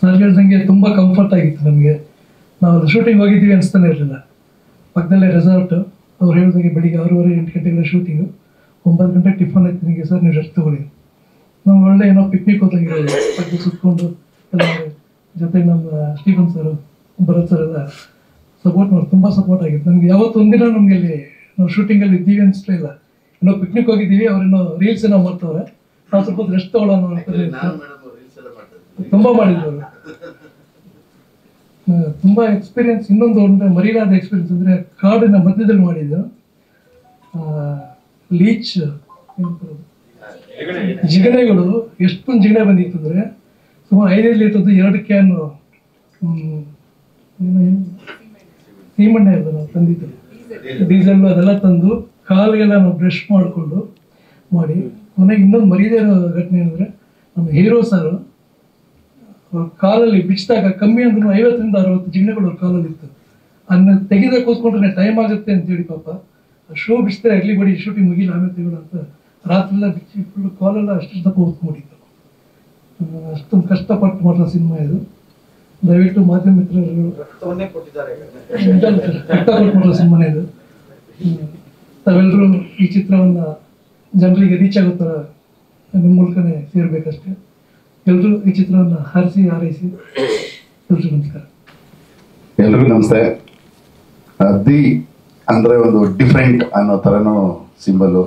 ಸರ್ ಹೇಳ್ದಂಗೆ ತುಂಬ ಕಂಫರ್ಟ್ ಆಗಿತ್ತು ನಮಗೆ. ನಾವು ಶೂಟಿಂಗ್ ಹೋಗಿದ್ದೀವಿ ಅನಿಸ್ತಾನೆ ಇರಲಿಲ್ಲ. ಪಕ್ಕದಲ್ಲೇ ರೆಸಾರ್ಟು. ಅವ್ರು ಹೇಳಿದಾಗೆ ಬೆಳಿಗ್ಗೆ 6:30 8 ಗಂಟೆಗಳ ಶೂಟಿಂಗು. 9 ಗಂಟೆಗೆ ಟಿಫನ್ ಆಯ್ತು ನನಗೆ. ಸರ್ ನೀವು ರೆಸ್ಟ್ ತೊಗೊಳ್ಳಿ, ನಾವು ಒಳ್ಳೆ ಏನೋ ಪಿಕ್ನಿಕ್ ಹೋದಂಗಿರೋದು ಪಕ್ಕ ಸುತ್ಕೊಂಡು ಎಲ್ಲ ಜೊತೆಗೆ ನಮ್ಮ ಸ್ಟೀಫನ್ ಸರು ಭರತ್ ಸರ್ ಎಲ್ಲ ಸಪೋರ್ಟ್ ಮಾಡಿ ತುಂಬ ಸಪೋರ್ಟ್ ಆಗಿತ್ತು ನಮಗೆ. ಯಾವತ್ತು ಒಂದಿನ ನಮಗೆ ಅಲ್ಲಿ ನಾವು ಶೂಟಿಂಗಲ್ಲಿ ಇದ್ದೀವಿ ಅನಿಸ್ಲೇ ಇಲ್ಲ. ಏನೋ ಪಿಕ್ನಿಕ್ ಹೋಗಿದ್ದೀವಿ, ಅವ್ರೇನೋ ರೀಲ್ಸ್ ಏನೋ ಮಾಡ್ತವ್ರೆ, ನಾವು ಸ್ವಲ್ಪ ಹೊತ್ತು ರೆಸ್ಟ್ ತೊಗೊಳ್ಳೋಣ ಅಂತ ತುಂಬ ಮಾಡಿದ್ರು ಅವರು. ತುಂಬ ಎಕ್ಸ್ಪೀರಿಯನ್ಸ್. ಇನ್ನೊಂದು ಒಂದು ಮರಿಲಾದ ಎಕ್ಸ್ಪೀರಿಯನ್ಸ್ ಅಂದರೆ ಕಾಡಿನ ಮಧ್ಯದಲ್ಲಿ ಮಾಡಿದ್ದು ಲೀಚ್ ಜಿಗಣೆಗಳು. ಎಷ್ಟೊಂದು ಜಿಗಣೆ ಬಂದಿತ್ತು ಅಂದರೆ ಸುಮಾರು 5 ಲೀಟರ್ದು 2 ಕ್ಯಾನು ಸೀಮೆಣ್ಣೆ ಎಲ್ಲ ನಾವು ತಂದಿದ್ದು, ಡೀಸೆಲ್ ಅದೆಲ್ಲ ತಂದು ಕಾಲಿಗೆಲ್ಲ ನಾವು ಬ್ರಷ್ ಮಾಡಿಕೊಂಡು ಮಾಡಿ. ಕೊನೆಗೆ ಇನ್ನೊಂದು ಮರೀದೇ ಇರೋ ಘಟನೆ ಅಂದರೆ ನಮ್ಮ ಹೀರೋ ಸರ್ ಕಾಲಲ್ಲಿ ಬಿಚ್ಚಿದಾಗ ಕಮ್ಮಿ ಅಂದ್ರೂ 50ರಿಂದ 60 ಜಿಗಣೆಗಳು ಅವ್ರ ಕಾಲಲ್ಲಿ ಇತ್ತು. ಅದನ್ನ ತೆಗೆದ ಕೂತ್ಕೊಂಡ್ರೆ ಟೈಮ್ ಆಗುತ್ತೆ ಅಂತೇಳಿ ಪಾಪ ಶೋ ಬಿಚ್ತಾರೆ ಎಲ್ಲಿ ಬಡಿ ಶೂಟಿಂಗ್ ಮುಗಿಲ್ಲ ಆಮೇಲೆ ತೆಗೋಣ ಅಂತ ರಾತ್ರಿಯೆಲ್ಲ ಬಿಚ್ಚಿ ಫುಲ್ ಕಾಲೆಲ್ಲ ಅಷ್ಟು ದಪ್ಪ ಹೊತ್ಕೊಂಡಿತ್ತು. ಅಷ್ಟೊಂದು ಕಷ್ಟಪಟ್ಟು ಮಾಡೋ ಸಿನಿಮಾ ಇದು. ದಯವಿಟ್ಟು ಮಾಧ್ಯಮ ಮಿತ್ರರು ಕಷ್ಟಪಟ್ಟು ಮಾಡೋ ಸಿನಿಮಾನೇ ಇದು. ತಾವೆಲ್ಲರೂ ಈ ಚಿತ್ರವನ್ನು ಜನರಿಗೆ ರೀಚ್ ಆಗೋ ಥರ ನಿಮ್ಮ ಮೂಲಕನೇ ಸೇರ್ಬೇಕಷ್ಟೇ. ಎಲ್ಲರೂ ಈ ಚಿತ್ರವನ್ನು ಹಾರೈಸಿ ಎಲ್ರಿಗೂ ನಮಸ್ಕಾರ. ಎಲ್ರಿಗೂ ನಮಸ್ತೆ. ದಿ ಅಂದರೆ ಒಂದು ಡಿಫ್ರೆಂಟ್ ಅನ್ನೋ ಥರನೂ ಸಿಂಬಲು.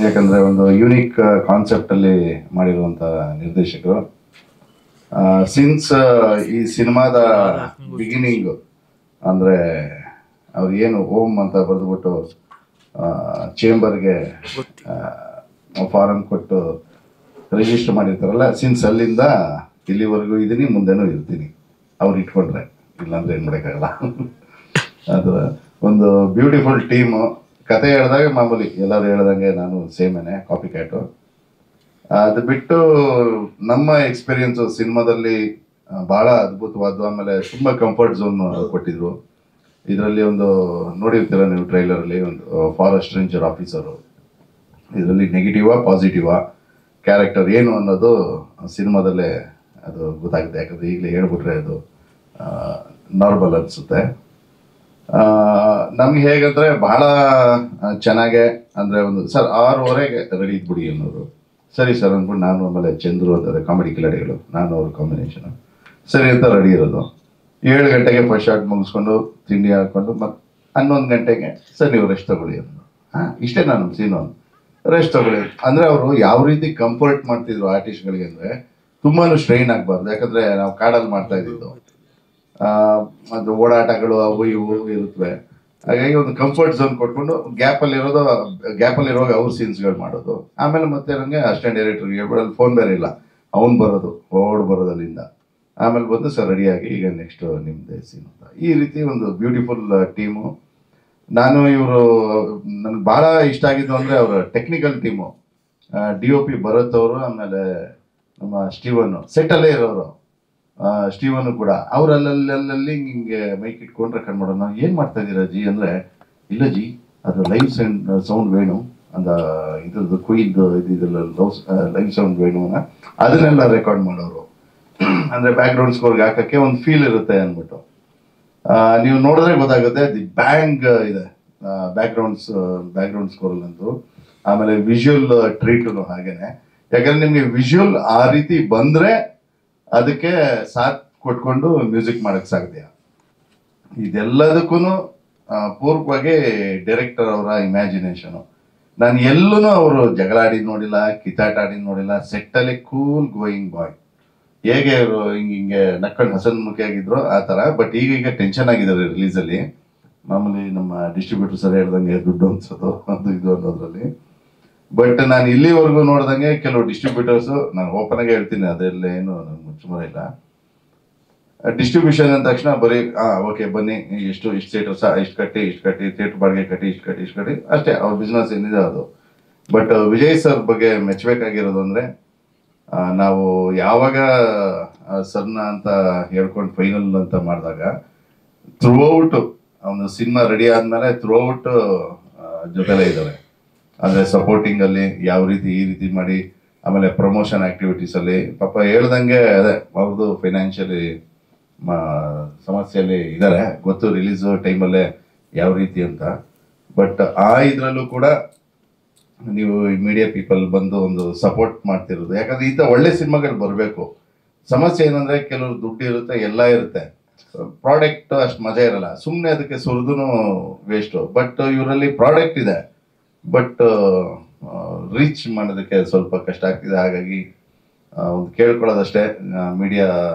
ಯಾಕಂದರೆ ಒಂದು ಯೂನಿಕ್ ಕಾನ್ಸೆಪ್ಟಲ್ಲಿ ಮಾಡಿರುವಂಥ ನಿರ್ದೇಶಕರು. ಸಿನ್ಸ್ ಈ ಸಿನಿಮಾದ ಬಿಗಿನಿಂಗು ಅಂದರೆ ಅವ್ರು ಏನು ಓಮ್ ಅಂತ ಬರೆದುಬಿಟ್ಟು ಚೇಂಬರ್ಗೆ ಫಾರಮ್ ಕೊಟ್ಟು ರಿಜಿಸ್ಟರ್ ಮಾಡಿರ್ತಾರಲ್ಲ, ಸಿನ್ಸ್ ಅಲ್ಲಿಂದ ಇಲ್ಲಿವರೆಗೂ ಇದ್ದೀನಿ, ಮುಂದೆನೂ ಇರ್ತೀನಿ ಅವ್ರು ಇಟ್ಕೊಂಡ್ರೆ ಇಲ್ಲಾಂದ್ರೆ ಏನು ಮಾಡೋಕ್ಕಾಗಲ್ಲ. ಅದು ಒಂದು ಬ್ಯೂಟಿಫುಲ್ ಟೀಮು. ಕತೆ ಹೇಳಿದಾಗ ಮಾಮೂಲಿ ಎಲ್ಲರೂ ಹೇಳ್ದಂಗೆ ನಾನು ಸೇಮೇನೆ ಕಾಪಿ ಕ್ಯಾಟು. ಅದು ಬಿಟ್ಟು ನಮ್ಮ ಎಕ್ಸ್ಪೀರಿಯನ್ಸು ಸಿನಿಮಾದಲ್ಲಿ ಭಾಳ ಅದ್ಭುತವಾದ್ದು. ಆಮೇಲೆ ತುಂಬ ಕಂಫರ್ಟ್ ಝೋನ್ ಕೊಟ್ಟಿದ್ರು. ಇದರಲ್ಲಿ ಒಂದು ನೋಡಿರ್ತೀರ ನೀವು ಟ್ರೈಲರಲ್ಲಿ, ಒಂದು ಫಾರೆಸ್ಟ್ ರೇಂಜರ್ ಆಫೀಸರು. ಇದರಲ್ಲಿ ನೆಗೆಟಿವಾ ಪಾಸಿಟಿವಾ ಕ್ಯಾರೆಕ್ಟರ್ ಏನು ಅನ್ನೋದು ಸಿನಿಮಾದಲ್ಲೇ ಅದು ಗೊತ್ತಾಗುತ್ತೆ. ಯಾಕಂದರೆ ಈಗಲೇ ಹೇಳ್ಬಿಟ್ರೆ ಅದು ನಾರ್ಮಲ್ ಅನಿಸುತ್ತೆ. ನಮ್ಗೆ ಹೇಗಂದರೆ ಬಹಳ ಚೆನ್ನಾಗೆ ಅಂದರೆ ಒಂದು ಸರ್ 6:30ಗೆ ರೆಡಿ ಇದ್ಬಿಡಿ ಅನ್ನೋರು. ಸರಿ ಸರ್ ಅಂದ್ಬಿಟ್ಟು ನಾನು ಆಮೇಲೆ ಚಂದ್ರು ಅಂತಾರೆ ಕಾಮಿಡಿ ಕಿಲಾಡಿಗಳು, ನಾನು ಅವ್ರ ಕಾಂಬಿನೇಷನು ಸರಿ ಅಂತ ರೆಡಿ ಇರೋದು. 7 ಗಂಟೆಗೆ ಫಸ್ಟ್ ಶಾಟ್ ಮುಗಿಸ್ಕೊಂಡು ತಿಂಡಿ ಹಾಕ್ಕೊಂಡು ಮತ್ತು 11 ಗಂಟೆಗೆ ಸರ್ ನೀವು ರೆಸ್ಟ್ ತಗೊಳ್ಳಿ ಅಂದರು. ಇಷ್ಟೇ ನಾನು ಸೀನು ರೆಸ್ಟ್ ತಗೊಳ್ಳಿ ಅಂದರೆ ಅವರು ಯಾವ ರೀತಿ ಕಂಫರ್ಟ್ ಮಾಡ್ತಿದ್ರು ಆರ್ಟಿಸ್ಟ್ಗಳಿಗೆ ಅಂದರೆ ತುಂಬಾ ಸ್ಟ್ರೈನ್ ಆಗಬಾರ್ದು. ಯಾಕಂದರೆ ನಾವು ಕಾಡಲ್ಲಿ ಮಾಡ್ತಾ ಇದ್ದಿದ್ದು, ಅದು ಓಡಾಟಗಳು ಅವು ಇವು ಇರುತ್ತವೆ. ಹಾಗಾಗಿ ಒಂದು ಕಂಫರ್ಟ್ ಝೋನ್ ಕೊಟ್ಕೊಂಡು ಗ್ಯಾಪಲ್ಲಿರುವಾಗ ಅವ್ರ ಸೀನ್ಸ್ಗಳು ಮಾಡೋದು. ಆಮೇಲೆ ಮತ್ತೆ ನನಗೆ ಅಸಿಸ್ಟೆಂಟ್ ಡೈರೆಕ್ಟರ್ಗೆ ಹೇಳ್ಬಿಡೋದು, ಫೋನ್ ಬೇರೆ ಇಲ್ಲ, ಅವ್ನು ಬರೋದು ಬರೋದು ಅಲ್ಲಿಂದ. ಆಮೇಲೆ ಬಂದು ಸರ್ ರೆಡಿಯಾಗಿ ಈಗ ನೆಕ್ಸ್ಟ್ ನಿಮ್ಮದೇ ಸೀನ್ ಅಂತ. ಈ ರೀತಿ ಒಂದು ಬ್ಯೂಟಿಫುಲ್ ಟೀಮು. ಇವರು ನನಗೆ ಭಾಳ ಇಷ್ಟ ಆಗಿದ್ದು ಅಂದರೆ ಅವರ ಟೆಕ್ನಿಕಲ್ ಟೀಮು. DOP ಭರತ್ ಅವರು, ಆಮೇಲೆ ನಮ್ಮ ಸ್ಟೀವನು ಸೆಟ್ಟಲ್ಲೇ ಇರೋರು, ಸ್ಟೀವನು ಕೂಡ ಅವರಲ್ಲಲ್ಲಿ ಹಿಂಗೆ ಮೈಕ್ ಇಟ್ಕೊಂಡು ರೆಕಾರ್ಡ್ ಮಾಡೋಣ. ಏನು ಮಾಡ್ತಾ ಇದ್ದೀರಾ ಜಿ ಅಂದರೆ, ಇಲ್ಲ ಜಿ ಅದು ಲೈವ್ ಸೌಂಡ್ ವೇಣು ಅಂದ ಇದ್ರದ್ದು ಕುಯ್ದು ಇದೆಲ್ಲ ಲೈವ್ ಸೌಂಡ್ ವೇಣುನ ಅದನ್ನೆಲ್ಲ ರೆಕಾರ್ಡ್ ಮಾಡೋರು. ಅಂದರೆ ಬ್ಯಾಕ್ಗ್ರೌಂಡ್ ಸ್ಕೋರ್ಗೆ ಹಾಕೋಕ್ಕೆ ಒಂದು ಫೀಲ್ ಇರುತ್ತೆ ಅಂದ್ಬಿಟ್ಟು. ನೀವು ನೋಡಿದ್ರೆ ಗೊತ್ತಾಗುತ್ತೆ, ದಿ ಬ್ಯಾಂಗ್ ಇದೆ ಬ್ಯಾಕ್ಗ್ರೌಂಡ್ ಸ್ಕೋರಲ್ಲಂತೂ. ಆಮೇಲೆ ವಿಜುವಲ್ ಟ್ರೀಟು ಹಾಗೇನೆ. ಯಾಕಂದ್ರೆ ನಿಮಗೆ ವಿಜುವಲ್ ಆ ರೀತಿ ಬಂದರೆ ಅದಕ್ಕೆ ಸಾಥ್ ಕೊಟ್ಕೊಂಡು ಮ್ಯೂಸಿಕ್ ಮಾಡೋಕ್ಕೆ ಸಾಧ್ಯ. ಇದೆಲ್ಲದಕ್ಕೂ ಪೂರ್ವವಾಗಿ ಡೈರೆಕ್ಟರ್ ಅವರ ಇಮ್ಯಾಜಿನೇಷನು. ನಾನು ಎಲ್ಲೂ ಅವರು ಜಗಳ ಆಡಿದ್ದು ನೋಡಿಲ್ಲ, ಕಿತ್ತಾಟ ಆಡಿದ್ದು ನೋಡಿಲ್ಲ. ಸೆಟ್ಟಲ್ಲಿ ಕೂಲ್ ಗೋಯಿಂಗ್ ಬಾಯ್. ಹೇಗೆ ಅವರು ಹಿಂಗೆ ನಕ್ಕೊಂಡು ಹಸನ್ಮುಖಿಯಾಗಿದ್ರು ಆ ಥರ. ಬಟ್ ಈಗ ಟೆನ್ಷನ್ ಆಗಿದ್ದಾರೆ ರಿಲೀಸಲ್ಲಿ. ಮಾಮೂಲಿ ನಮ್ಮ ಡಿಸ್ಟ್ರಿಬ್ಯೂಟರ್ ಸರ್ ಹೇಳ್ದಂಗೆ ದುಡ್ಡು ಅನ್ಸೋದು ಅದು ಇದು ಅನ್ನೋದ್ರಲ್ಲಿ. ಬಟ್ ನಾನು ಇಲ್ಲಿವರೆಗೂ ನೋಡ್ದಂಗೆ ಕೆಲವು ಡಿಸ್ಟ್ರಿಬ್ಯೂಟರ್ಸು, ನಾನು ಓಪನ್ ಆಗಿ ಹೇಳ್ತೀನಿ, ಅದೆಲ್ಲ ಏನು ನನಗೆ ಮುಚ್ಚುಮರ ಇಲ್ಲ. ಡಿಸ್ಟ್ರಿಬ್ಯೂಷನ್ ಅಂದ ತಕ್ಷಣ ಬರೀ ಓಕೆ ಬನ್ನಿ, ಇಷ್ಟು ಥಿಯೇಟರ್ ಇಷ್ಟು ಕಟ್ಟಿ ಥಿಯೇಟರ್ ಬಾಡಿಗೆ ಕಟ್ಟಿ ಇಷ್ಟು ಕಟ್ಟಿ ಅಷ್ಟೇ ಅವ್ರ ಬಿಸ್ನೆಸ್ ಏನಿದೆ ಅದು. ಬಟ್ ವಿಜಯ್ ಸರ್ ಬಗ್ಗೆ ಮೆಚ್ಚಬೇಕಾಗಿರೋದು ಅಂದರೆ, ನಾವು ಯಾವಾಗ ಸರ್ನ ಅಂತ ಹೇಳ್ಕೊಂಡು ಫೈನಲ್ ಅಂತ ಮಾಡಿದಾಗ ಥ್ರೂಔಟ್ ಒಂದು ಸಿನಿಮಾ ರೆಡಿ ಆದಮೇಲೆ ಥ್ರೂಔಟ್ ಜೊತೆಲೇ ಇದ್ದಾರೆ. ಅಂದರೆ ಸಪೋರ್ಟಿಂಗಲ್ಲಿ ಯಾವ ರೀತಿ ಈ ರೀತಿ ಮಾಡಿ, ಆಮೇಲೆ ಪ್ರಮೋಷನ್ ಆ್ಯಕ್ಟಿವಿಟೀಸಲ್ಲಿ ಪಾಪ ಹೇಳ್ದಂಗೆ ಅದೇ ಅವ್ರದ್ದು ಫೈನಾನ್ಷಿಯಲಿ ಸಮಸ್ಯೆಯಲ್ಲಿ ಇದ್ದಾರೆ, ಗೊತ್ತು ರಿಲೀಸು ಟೈಮಲ್ಲೇ ಯಾವ ರೀತಿ ಅಂತ. ಬಟ್ ಇದರಲ್ಲೂ ಕೂಡ ನೀವು ಮೀಡಿಯಾ ಪೀಪಲ್ ಬಂದು ಒಂದು ಸಪೋರ್ಟ್ ಮಾಡ್ತಿರೋದು. ಯಾಕಂದರೆ ಇಂಥ ಒಳ್ಳೆ ಸಿನಿಮಾಗಳು ಬರಬೇಕು. ಸಮಸ್ಯೆ ಏನಂದರೆ ಕೆಲವರು ದುಡ್ಡು ಇರುತ್ತೆ, ಎಲ್ಲ ಇರುತ್ತೆ, ಪ್ರಾಡಕ್ಟ್ ಅಷ್ಟು ಮಜಾ ಇರಲ್ಲ. ಸುಮ್ಮನೆ ಅದಕ್ಕೆ ಸುರಿದು ವೇಸ್ಟು. ಬಟ್ ಇವರಲ್ಲಿ ಪ್ರಾಡಕ್ಟ್ ಇದೆ, ಬಟ್ ರೀಚ್ ಮಾಡೋದಕ್ಕೆ ಸ್ವಲ್ಪ ಕಷ್ಟ ಆಗ್ತಿದೆ. ಹಾಗಾಗಿ ಒಂದು ಕೇಳ್ಕೊಳ್ಳೋದಷ್ಟೇ, ಮೀಡಿಯಾ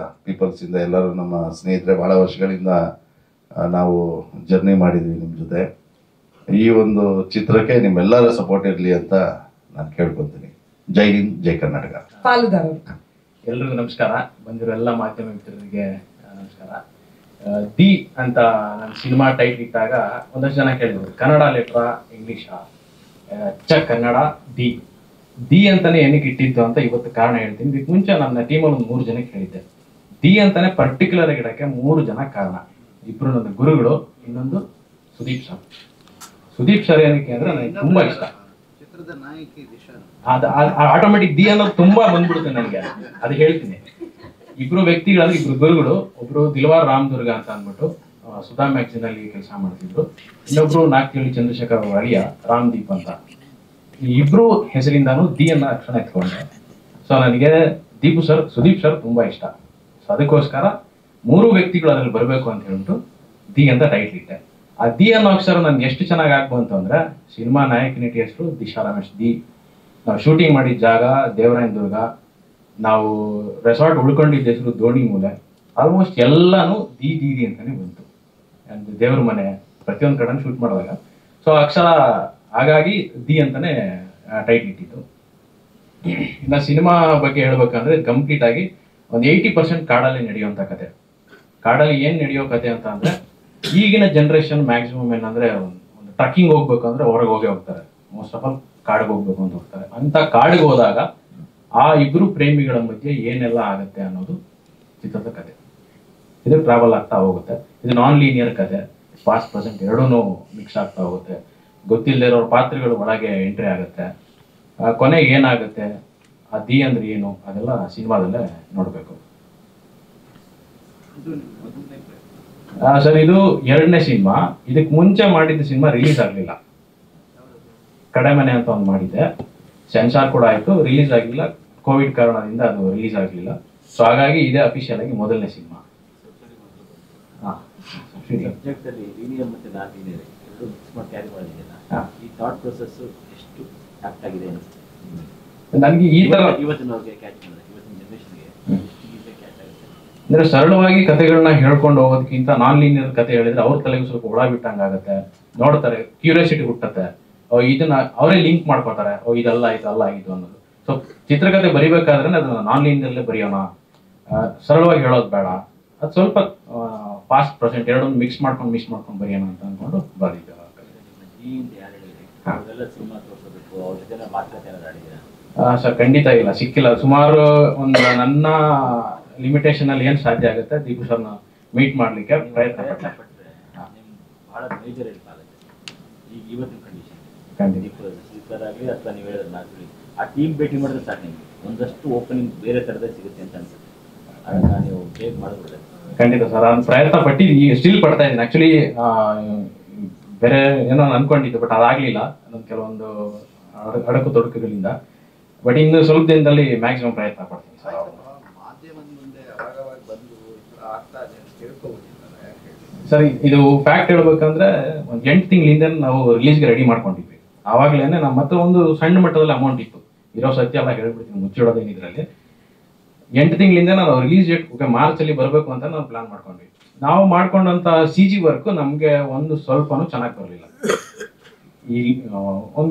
ಪೀಪಲ್ಸಿಂದ ಎಲ್ಲರೂ ನಮ್ಮ ಸ್ನೇಹಿತರೆ ಭಾಳ ವರ್ಷಗಳಿಂದ ನಾವು ಜರ್ನಿ ಮಾಡಿದ್ವಿ ನಿಮ್ಮ ಜೊತೆ. ಈ ಒಂದು ಚಿತ್ರಕ್ಕೆ ನಿಮ್ಮೆಲ್ಲರ ಸಪೋರ್ಟ್ ಇರಲಿ ಅಂತ ನಾನು ಕೇಳ್ಕೊತೀನಿ. ಜೈ ಹಿಂದ್, ಜೈ ಕರ್ನಾಟಕ. ಪಾಲುದಾರರು ಎಲ್ರಿಗೂ ನಮಸ್ಕಾರ. ಬಂದಿರೋ ಎಲ್ಲ ಮಾಧ್ಯಮ ಮಿತ್ರರಿಗೆ ನಮಸ್ಕಾರ. ದಿ ಅಂತ ನನ್ನ ಸಿನಿಮಾ ಟೈಟ್ಲ್ ಇಟ್ಟಾಗ ಒಂದಷ್ಟು ಜನ ಕೇಳಿದ್ರು, ಕನ್ನಡ ಲೆಟ್ರಾ ಇಂಗ್ಲೀಷಾ? ಕನ್ನಡ ದಿ ಅಂತಾನೆ ಏನಕ್ಕೆ ಇಟ್ಟಿದ್ದು ಅಂತ ಇವತ್ತು ಕಾರಣ ಹೇಳ್ತೀನಿ. ಇದಕ್ಕೆ ಮುಂಚೆ ನನ್ನ ಟೀಮಲ್ಲಿ ಒಂದು 3 ಜನಕ್ಕೆ ಹೇಳಿದ್ದೆ. ದಿ ಅಂತಾನೆ ಪರ್ಟಿಕ್ಯುಲರ್ ಆಗಿ ಇಡಕ್ಕೆ 3 ಜನ ಕಾರಣ. ಇಬ್ರು ನನ್ನ ಗುರುಗಳು, ಇನ್ನೊಂದು ಸುದೀಪ್ ಸರ್ ಏನಕ್ಕೆ ಅಂದ್ರೆ ನನಗೆ ತುಂಬಾ ಇಷ್ಟ. ಆಟೋಮೆಟಿಕ್ ದಿ ಅನ್ನೋದು ತುಂಬಾ ಬಂದ್ಬಿಡುತ್ತೆ ನನಗೆ, ಅದು ಹೇಳ್ತೀನಿ. ಇಬ್ರು ವ್ಯಕ್ತಿಗಳಂದ್ರೆ ಇಬ್ರು ಗುರುಗಳು. ಒಬ್ರು ದಿಲ್ವಾರ್ ರಾಮದುರ್ಗ ಅಂತ ಅಂದ್ಬಿಟ್ಟು ಸುಧಾ ಮ್ಯಾಗ್ಝಿನ್ ಅಲ್ಲಿ ಕೆಲಸ ಮಾಡ್ತಿದ್ರು. ಇನ್ನೊಬ್ರು ನಾಗ್ತಿಹಳ್ಳಿ ಚಂದ್ರಶೇಖರ್ ಅವ್ರ ಅಳಿಯ ರಾಮ್ದೀಪ್ ಅಂತ. ಈ ಇಬ್ರು ಹೆಸರಿಂದಾನು ದಿ ಅನ್ನೋ ಅಕ್ಷರ ಎತ್ಕೊಂಡೆ. ಸೊ ನನಗೆ ಸುದೀಪ್ ಸರ್ ತುಂಬಾ ಇಷ್ಟ. ಸೊ ಅದಕ್ಕೋಸ್ಕರ 3 ವ್ಯಕ್ತಿಗಳು ಅದ್ರಲ್ಲಿ ಬರಬೇಕು ಅಂತ ಹೇಳ್ಬಿಟ್ಟು ದಿ ಅಂತ ಟೈಟ್ಲ್ ಇಟ್ಟೆ. ಆ ದಿ ಅನ್ನೋ ಅಕ್ಷರ ನನ್ಗೆ ಎಷ್ಟು ಚೆನ್ನಾಗಿ ಆಗ್ಬಂತು ಅಂದ್ರೆ, ಸಿನಿಮಾ ನಾಯಕ ನಟಿ ಹೆಸರು ದಿಶಾ ರಮೇಶ್. ನಾವು ಶೂಟಿಂಗ್ ಮಾಡಿದ ಜಾಗ ದೇವರಾಯನದುರ್ಗ, ನಾವು ರೆಸಾರ್ಟ್ ಉಳ್ಕೊಂಡಿದ್ದ ಹೆಸರು ದೋಣಿ ಮೂಲೆ. ಆಲ್ಮೋಸ್ಟ್ ಎಲ್ಲಾನು ದಿ ಅಂತಾನೆ ಬಂತು. ದೇವ್ರ ಮನೆ ಪ್ರತಿಯೊಂದು ಕಡೆ ಶೂಟ್ ಮಾಡುವಾಗ ಸೊ ಅಕ್ಷರ, ಹಾಗಾಗಿ ದಿ ಅಂತಾನೆ ಟೈಟ್ಲ್ ಇಟ್ಟಿದ್ದು. ಇನ್ನು ಸಿನಿಮಾ ಬಗ್ಗೆ ಹೇಳ್ಬೇಕಂದ್ರೆ ಕಂಪ್ಲೀಟ್ ಆಗಿ ಒಂದು 80% ಕಾಡಲ್ಲಿ ನಡೆಯುವಂಥ ಕತೆ. ಕಾಡಲ್ಲಿ ಏನ್ ನಡೆಯೋ ಕತೆ ಅಂತ ಅಂದ್ರೆ ಈಗಿನ ಜನರೇಷನ್ ಮ್ಯಾಕ್ಸಿಮಮ್ ಏನಂದ್ರೆ ಒಂದು ಟ್ರಕ್ಕಿಂಗ್ ಹೋಗ್ಬೇಕು ಅಂದ್ರೆ ಹೊರಗೆ ಹೋಗ್ತಾರೆ. ಮೋಸ್ಟ್ ಆಫ್ ಆಲ್ ಕಾಡಿಗೆ ಹೋಗ್ಬೇಕು ಅಂತ ಹೋಗ್ತಾರೆ. ಅಂತ ಕಾಡಿಗೆ ಹೋದಾಗ ಆ ಇಬ್ರು ಪ್ರೇಮಿಗಳ ಮಧ್ಯೆ ಏನೆಲ್ಲ ಆಗತ್ತೆ ಅನ್ನೋದು ಚಿತ್ರದ ಕತೆ. ಇದು ಟ್ರಾವೆಲ್ ಆಗ್ತಾ ಹೋಗುತ್ತೆ. ಇದು ನಾನ್ ಲೀನಿಯರ್ ಕತೆ, ಪಾಸ್ಟ್ ಪ್ರೆಸೆಂಟ್ ಎರಡೂ ಮಿಕ್ಸ್ ಆಗ್ತಾ ಹೋಗುತ್ತೆ. ಗೊತ್ತಿಲ್ಲದೆ ಇರೋರ ಪಾತ್ರಗಳು ಒಳಗೆ ಎಂಟ್ರಿ ಆಗುತ್ತೆ. ಕೊನೆಗೆ ಏನಾಗುತ್ತೆ, ಆ ದಿ ಅಂದ್ರೆ ಏನು, ಅದೆಲ್ಲ ಸಿನಿಮಾದಲ್ಲೇ ನೋಡ್ಬೇಕು. ಸರ್ ಇದು 2ನೇ ಸಿನಿಮಾ. ಇದಕ್ಕೆ ಮುಂಚೆ ಮಾಡಿದ್ದ ಸಿನಿಮಾ ರಿಲೀಸ್ ಆಗಲಿಲ್ಲ. ಕಡೆಮನೆ ಅಂತ ಒಂದು ಮಾಡಿದ್ದೆ, ಸೆನ್ಸಾರ್ ಕೂಡ ಆಯ್ತು, ರಿಲೀಸ್ ಆಗಿಲ್ಲ. ಕೋವಿಡ್ ಕಾರಣದಿಂದ ಅದು ರಿಲೀಸ್ ಆಗಲಿಲ್ಲ. ಸೊ ಹಾಗಾಗಿ ಇದೇ ಅಫಿಷಿಯಲ್ ಆಗಿ ಮೊದಲನೇ ಸಿನಿಮಾ. ನನಗೆ ಈ ತರ ಅಂದ್ರೆ ಸರಳವಾಗಿ ಕಥೆಗಳನ್ನ ಹೇಳ್ಕೊಂಡು ಹೋಗೋದಕ್ಕಿಂತ ನಾನ್ ಲೀನಿಯರ್ ಕತೆ ಹೇಳಿದ್ರೆ ಅವ್ರ ತಲೆಗೂ ಸ್ವಲ್ಪ ಹುಳ ಬಿಟ್ಟಂಗಾಗತ್ತೆ. ನೋಡ್ತಾರೆ, ಕ್ಯೂರಿಯಾಸಿಟಿ ಹುಟ್ಟತ್ತೆ, ಇದನ್ನ ಅವರೇ ಲಿಂಕ್ ಮಾಡ್ಕೊತಾರೆ, ಇದಲ್ಲ ಇದಲ್ಲ ಇದು ಅನ್ನೋದು. ಸೊ ಚಿತ್ರಕಥೆ ಬರಿಬೇಕಾದ್ರೆ ಅದನ್ನ ನಾನ್ ಲೀನಿಯರ್ಲೇ ಬರೆಯೋಣ, ಸರಳವಾಗಿ ಹೇಳೋದು ಬೇಡ, ಅದು ಸ್ವಲ್ಪ ಪಾಸ್ಟ್ ಪ್ರೆಸೆಂಟ್ ಎರಡನ್ನು ಮಿಕ್ಸ್ ಮಾಡ್ಕೊಂಡು ಬರೆಯೋಣ ಅಂತ ಅನ್ಕೊಂಡು ಬರೆದಿದ್ದೆ. ಸರ್ ಖಂಡಿತ ಇಲ್ಲ, ಸಿಕ್ಕಿಲ್ಲ. ಸುಮಾರು ಒಂದು ನನ್ನ ಲಿಮಿಟೇಷನ್ ಅಲ್ಲಿ ಏನ್ ಸಾಧ್ಯ ಆಗುತ್ತೆ ದೀಪು ಸರ್ನ ಮೀಟ್ ಮಾಡ್ಲಿಕ್ಕೆ ಪ್ರಯತ್ನ ಪಟ್ಟೆ. ಆ ಟೀಮ್ ಭೇಟಿ ಮಾಡಿದ್ರೆ ಸಾಕು, ನಿಮಗೆ ಒಂದಷ್ಟು ಓಪನಿಂಗ್ ಬೇರೆ ತರದೇ ಸಿಗುತ್ತೆ ಅಂತ ಅನ್ಸುತ್ತೆ. ನೀವು ಬೇಗ ಮಾಡಿದ್ರೆ ಖಂಡಿತ ಸರ್, ನಾನು ಪ್ರಯತ್ನ ಪಟ್ಟಿದ್ದು, ಈಗ ಸ್ಟಿಲ್ ಪಡ್ತಾ ಇದ್ದೀನಿ. ಆಕ್ಚುಲಿ ಬೇರೆ ಏನೋ ಅನ್ಕೊಂಡಿದ್ದು, ಬಟ್ ಅದಾಗ್ಲಿಲ್ಲ ನನ್ನ ಕೆಲವೊಂದು ಅಡಕು ತೊಡಕುಗಳಿಂದ. ಬಟ್ ಇನ್ನು ಸ್ವಲ್ಪ ದಿನದಲ್ಲಿ ಮ್ಯಾಕ್ಸಿಮಮ್ ಪ್ರಯತ್ನ ಪಡ್ತೀನಿ ಸರ್. ಸರ್ ಇದು ಫ್ಯಾಕ್ಟ್ ಹೇಳ್ಬೇಕಂದ್ರೆ ಒಂದು 8 ತಿಂಗಳಿಂದ ನಾವು ರಿಲೀಸ್ಗೆ ರೆಡಿ ಮಾಡ್ಕೊಂಡಿದ್ವಿ. ಆವಾಗಲೇನೆ ನಮ್ಮ ಹತ್ರ ಒಂದು ಸಣ್ಣ ಮಟ್ಟದಲ್ಲಿ ಅಮೌಂಟ್ ಇತ್ತು. ಇರೋ ಸತ್ಯ ಎಲ್ಲ ಹೇಳ್ಬಿಡ್ತೀನಿ, ಮುಚ್ಚಿಡೋದೇನು ಇದರಲ್ಲಿ. 8 ತಿಂಗಳಿಂದ ನಾವು ರಿಲೀಸ್ ಡೇಟ್ ಮಾರ್ಚ್ ಅಲ್ಲಿ ಬರಬೇಕು ಅಂತ ನಾವು ಪ್ಲಾನ್ ಮಾಡ್ಕೊಂಡ್ವಿ. ನಾವು ಮಾಡ್ಕೊಂಡಂತ CG ವರ್ಕ್ ನಮ್ಗೆ ಒಂದು ಸ್ವಲ್ಪನೂ ಚೆನ್ನಾಗಿ ಬರಲಿಲ್ಲ.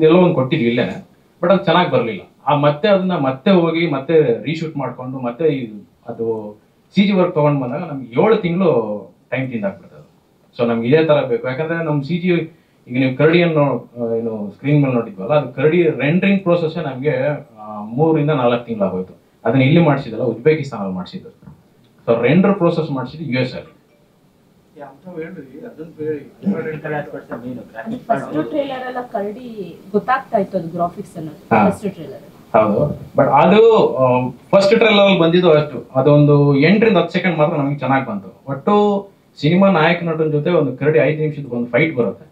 ಎಲ್ಲೋ ಒಂದು ಕೊಟ್ಟಿದ್ವಿ ಇಲ್ಲೇನೆ, ಬಟ್ ಅದು ಚೆನ್ನಾಗಿ ಬರಲಿಲ್ಲ. ಮತ್ತೆ ಅದನ್ನ ಮತ್ತೆ ಹೋಗಿ ಮತ್ತೆ ರೀಶೂಟ್ ಮಾಡ್ಕೊಂಡು ಮತ್ತೆ ಅದು CG ವರ್ಕ್ ತಗೊಂಡ್ ಬಂದಾಗ ನಮ್ಗೆ 7 ತಿಂಗಳು ಟೈಮ್ ತಿಂದಾಕ್ಬಿಡ್ತದೆ. ಸೊ ನಮ್ಗೆ ಇದೇ ತರ ಬೇಕು. ಯಾಕಂದ್ರೆ ನಮ್ಮ CG ಈಗ ನೀವು ಕರಡಿಯನ್ನು ಏನು ಸ್ಕ್ರೀನ್ ಮೇಲೆ ನೋಡಿದ್ವಲ್ಲ, ಅದು ಕರಡಿ ರೆಂಡರಿಂಗ್ ಪ್ರೋಸೆಸ್ ನಮಗೆ 3 ರಿಂದ 4 ತಿಂಗಳು ಆಗೋಯ್ತು. ಅದನ್ನ ಇಲ್ಲಿ ಮಾಡಿಸಿದಲ್ಲ, ಉಜ್ಬೇಕಿಸ್ತಾನಲ್ಲಿ ಮಾಡಿಸಿದ್ದು. ಸೊ ರೆಂಡರ್ ಪ್ರೋಸೆಸ್ ಮಾಡಿಸಿದ್ದು US ಅಲ್ಲಿ. ಹೌದು, ಬಟ್ ಅದು ಫಸ್ಟ್ ಟ್ರೈಲರ್ ಅಲ್ಲಿ ಬಂದಿದ್ದು ಅಷ್ಟು, ಅದೊಂದು 8 ರಿಂದ 10 ಸೆಕೆಂಡ್ ಮಾತ್ರ ನಮಗೆ ಚೆನ್ನಾಗಿ ಬಂತು. ಒಟ್ಟು ಸಿನಿಮಾ ನಾಯಕ ನಟನ ಜೊತೆ ಒಂದು ಕರಡಿ 5 ನಿಮಿಷದ ಒಂದು ಫೈಟ್ ಬರುತ್ತೆ.